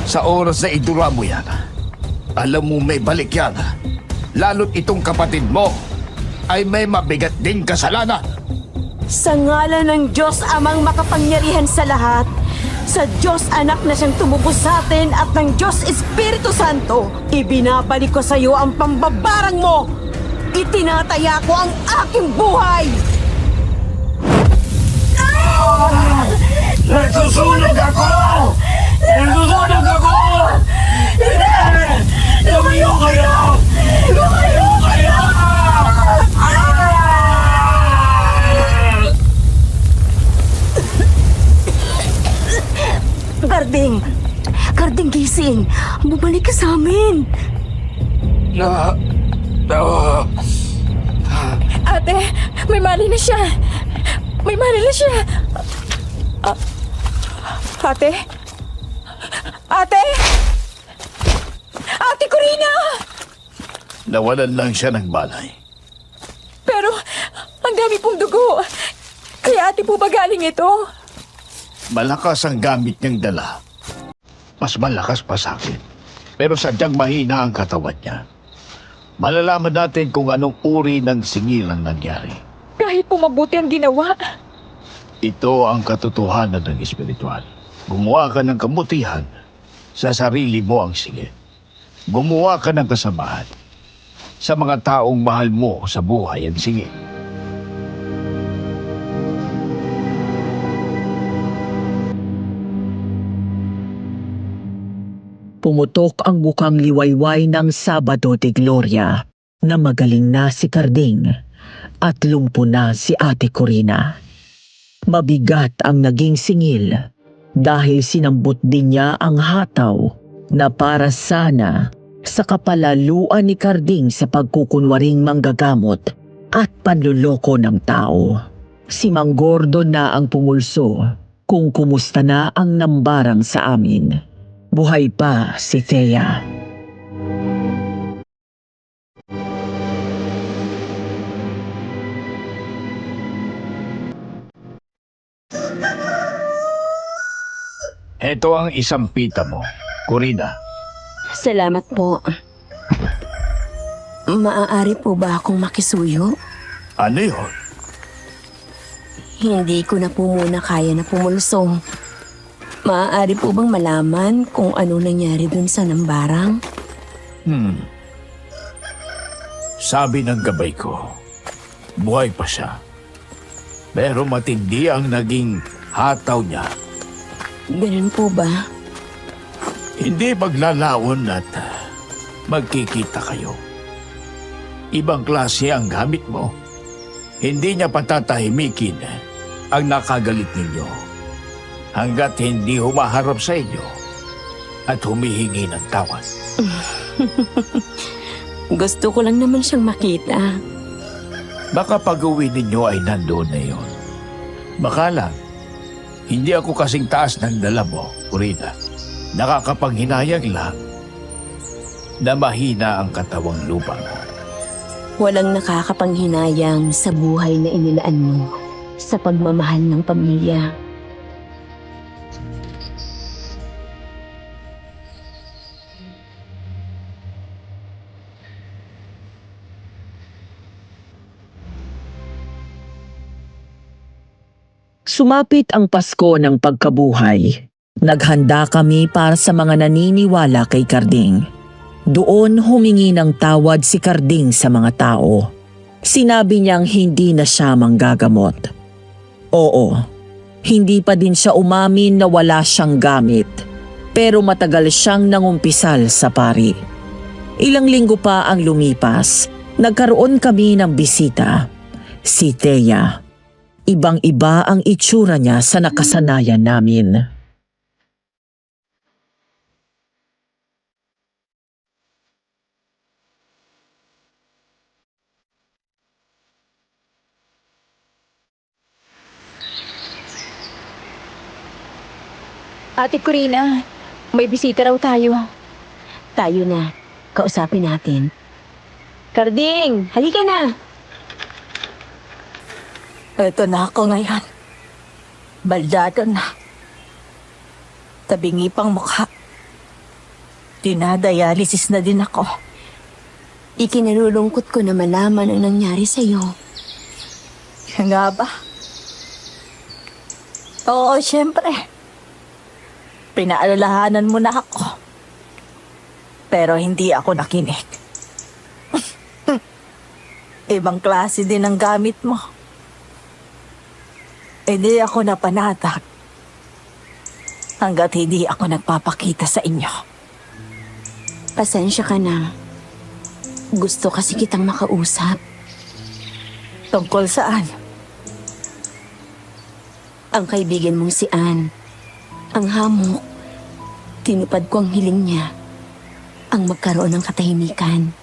sa oras na idura mo yan, alam mo may balik yan. Lalo't itong kapatid mo ay may mabigat ding kasalanan. Sa ngalan ng Diyos Amang makapangyarihan sa lahat, sa Diyos Anak na siyang tumubos sa atin at ng Diyos Espiritu Santo, ibinabalik ko sa iyo ang pambabarang mo. Itinataya ko ang aking buhay. Nagsusunog ako! Nagsusunog ako! Hindi! Lumayo kayo! Lumayo kayo! Karding gising. Bumalik ka sa amin. Ate, may mali na siya. May mali na siya. Ate? Ate? Ate Corina! Nawalan lang siya ng balay. Pero, ang dami pong dugo. Kaya ate po ba galing ito? Malakas ang gamit niyang dala. Mas malakas pa sa akin. Pero sadyang mahina ang katawan niya. Malalaman natin kung anong uri ng singil ang nangyari. Kahit po mabuti ang ginawa. Ito ang katotohanan ng espiritual. Gumawa ka ng kabutihan, sa sarili mo ang singil. Gumawa ka ng kasamahan. Sa mga taong mahal mo sa buhay ang singil. Pumutok ang mukhang liwayway ng Sabado de Gloria na magaling na si Carding at lumpo na si Ate Corina. Mabigat ang naging singil dahil sinambot din niya ang hataw na para sana sa kapalaluan ni Carding sa pagkukunwaring manggagamot at panluloko ng tao. Si Mang Gordon na ang pumulso kung kumusta na ang nambarang sa amin. Buhay pa si Thea. Ito ang isang pita mo, Corina. Salamat po. Maaari po ba akong makisuyo? Ano yun? Hindi ko na po muna kaya na pumulsong. Maaari po bang malaman kung ano nangyari dun sa nambarang? Sabi ng gabay ko, buhay pa siya. Pero matindi ang naging hataw niya. Ganun po ba? Hindi maglalaon at magkikita kayo. Ibang klase ang gamit mo. Hindi niya patatahimikin ang nakagalit ninyo hanggat hindi humaharap sa inyo at humihingi ng tawad. Gusto ko lang naman siyang makita. Baka pag-uwi ninyo ay nandoon na yun. Baka lang, hindi ako kasing taas ng dala mo, Corina. Nakakapanghinayang lang na mahina ang katawang lupa mo. Walang nakakapanghinayang sa buhay na inilaan mo sa pagmamahal ng pamilya. Sumapit ang Pasko ng pagkabuhay. Naghanda kami para sa mga naniniwala kay Carding. Doon humingi ng tawad si Carding sa mga tao. Sinabi niyang hindi na siya manggagamot. Oo, hindi pa din siya umamin na wala siyang gamit. Pero matagal siyang nangumpisal sa pari. Ilang linggo pa ang lumipas, nagkaroon kami ng bisita. Si Thea. Ibang-iba ang itsura niya sa nakasanayan namin. Ate Corina, may bisita raw tayo. Tayo na. Kausapin natin. Karding, Halika na. Ito na ako ngayon. Baldado na. Tabingi pang mukha. Dinadialysis na din ako. Ikinalulungkot ko na malaman ang nangyari sa'yo. Nga ba? Oo, syempre. Pinaalalahanan mo na ako. Pero hindi ako nakinig. Ibang klase din ang gamit mo. Hindi ako napanatag hanggat hindi ako nagpapakita sa inyo. Pasensya ka na. Gusto kasi kitang makausap. Tungkol saan? Ang kaibigan mong si Ann. Ang hamok. Tinupad ko ang hiling niya. Ang magkaroon ng katahimikan.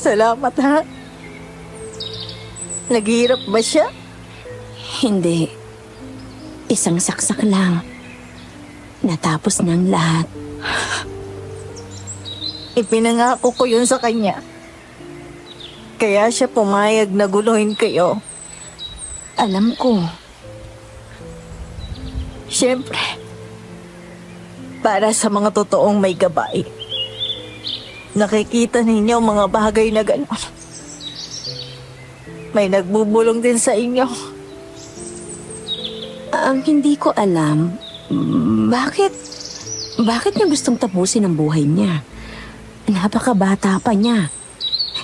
Salamat ha. Naghihirap ba siya? Hindi. Isang saksak lang. Natapos na ang lahat. Ipinangako ko yun sa kanya. Kaya siya pumayag na guluhin kayo. Alam ko. Siyempre, para sa mga totoong may gabay. Nakikita ninyo ang mga bagay na gano'n. May nagbubulong din sa inyo. Ang hindi ko alam, bakit niya gustong tapusin ang buhay niya? Napakabata pa niya.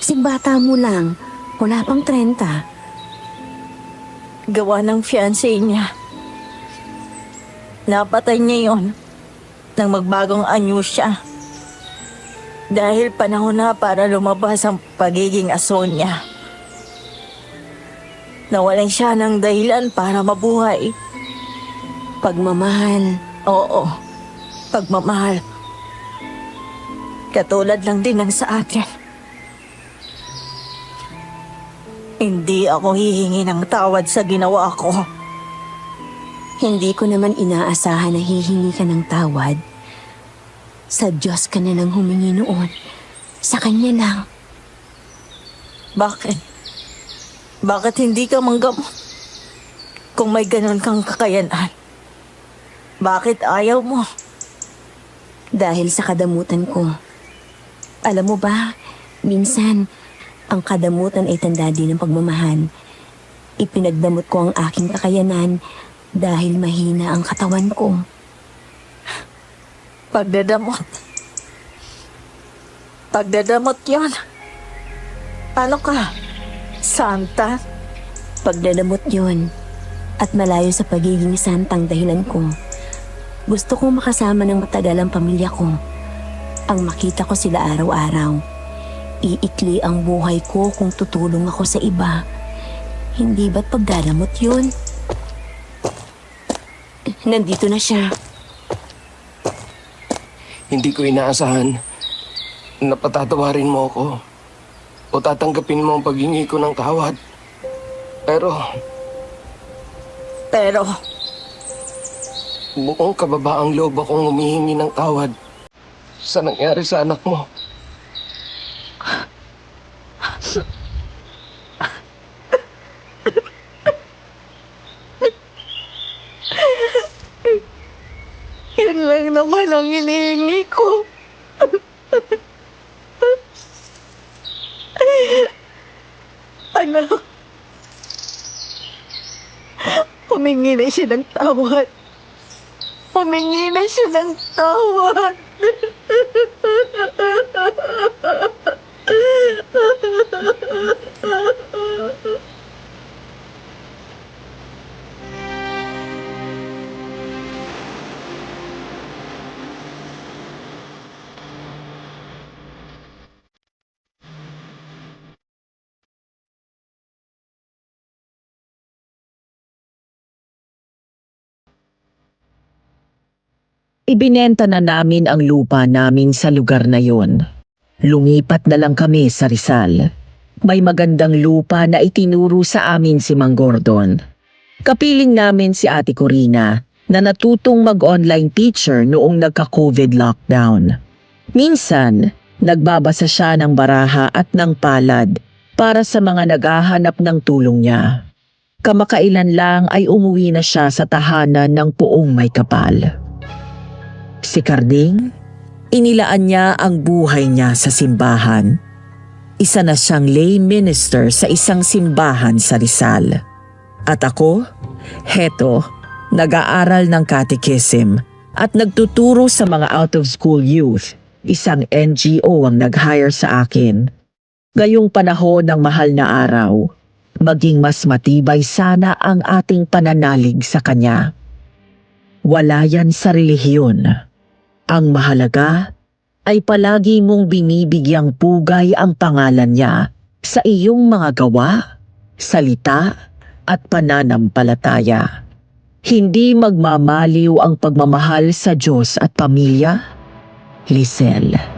Singbata mo lang, wala pang 30. Gawa ng fiancé niya. Napatay niya yon nang magbagong anyo siya. Dahil panahon na para lumabas ang pagiging aswang niya. Nawalan siya ng dahilan para mabuhay. Pagmamahal. Oo, pagmamahal. Katulad lang din ng sa akin. Hindi ako hihingi ng tawad sa ginawa ko. Hindi ko naman inaasahan na hihingi ka ng tawad. Sa Diyos ka na lang humingi noon. Sa Kanya lang. Bakit? Bakit hindi ka manggamot? Kung may ganon kang kakayanan. Bakit ayaw mo? Dahil sa kadamutan ko. Alam mo ba, minsan, ang kadamutan ay tanda din ng pagmamahal. Ipinagdamot ko ang aking kakayanan dahil mahina ang katawan ko. Pagdadamot. Pagdadamot yon. Ano ka? Santa? Pagdadamot yun. At malayo sa pagiging santang dahilan ko. Gusto kong makasama ng matagal ang pamilya ko. Ang makita ko sila araw-araw. Iikli ang buhay ko kung tutulong ako sa iba. Hindi ba't pagdadamot yun? Nandito na siya. Hindi ko inaasahan na patatawarin mo ako o tatanggapin mo ang paghingi ko ng tawad. Pero Pero, buong kababaang loob akong humihingi ng tawad sa nangyari sa anak mo. yun lang naman ang hinihingi ko. Ano? Humingi na siya ng tawad. Humingi na siya ng tawad. Ibinenta na namin ang lupa namin sa lugar na yon. Lumipat na lang kami sa Rizal. May magandang lupa na itinuro sa amin si Mang Gordon. Kapiling namin si Ate Corina na natutong mag-online teacher noong nagka-COVID lockdown. Minsan, nagbabasa siya ng baraha at ng palad para sa mga naghahanap ng tulong niya. Kamakailan lang ay umuwi na siya sa tahanan ng Puong May Kapal. Si Carding, inilaan niya ang buhay niya sa simbahan. Isa na siyang lay minister sa isang simbahan sa Rizal. At ako, heto, nag-aaral ng catechism at nagtuturo sa mga out-of-school youth. Isang NGO ang nag-hire sa akin. Ngayong panahon ng mahal na araw, maging mas matibay sana ang ating pananalig sa Kanya. Wala yan sa relihiyon. Ang mahalaga ay palagi mong binibigyang pugay ang pangalan niya sa iyong mga gawa, salita at pananampalataya. Hindi magmamaliw ang pagmamahal sa Diyos at pamilya, Lisel.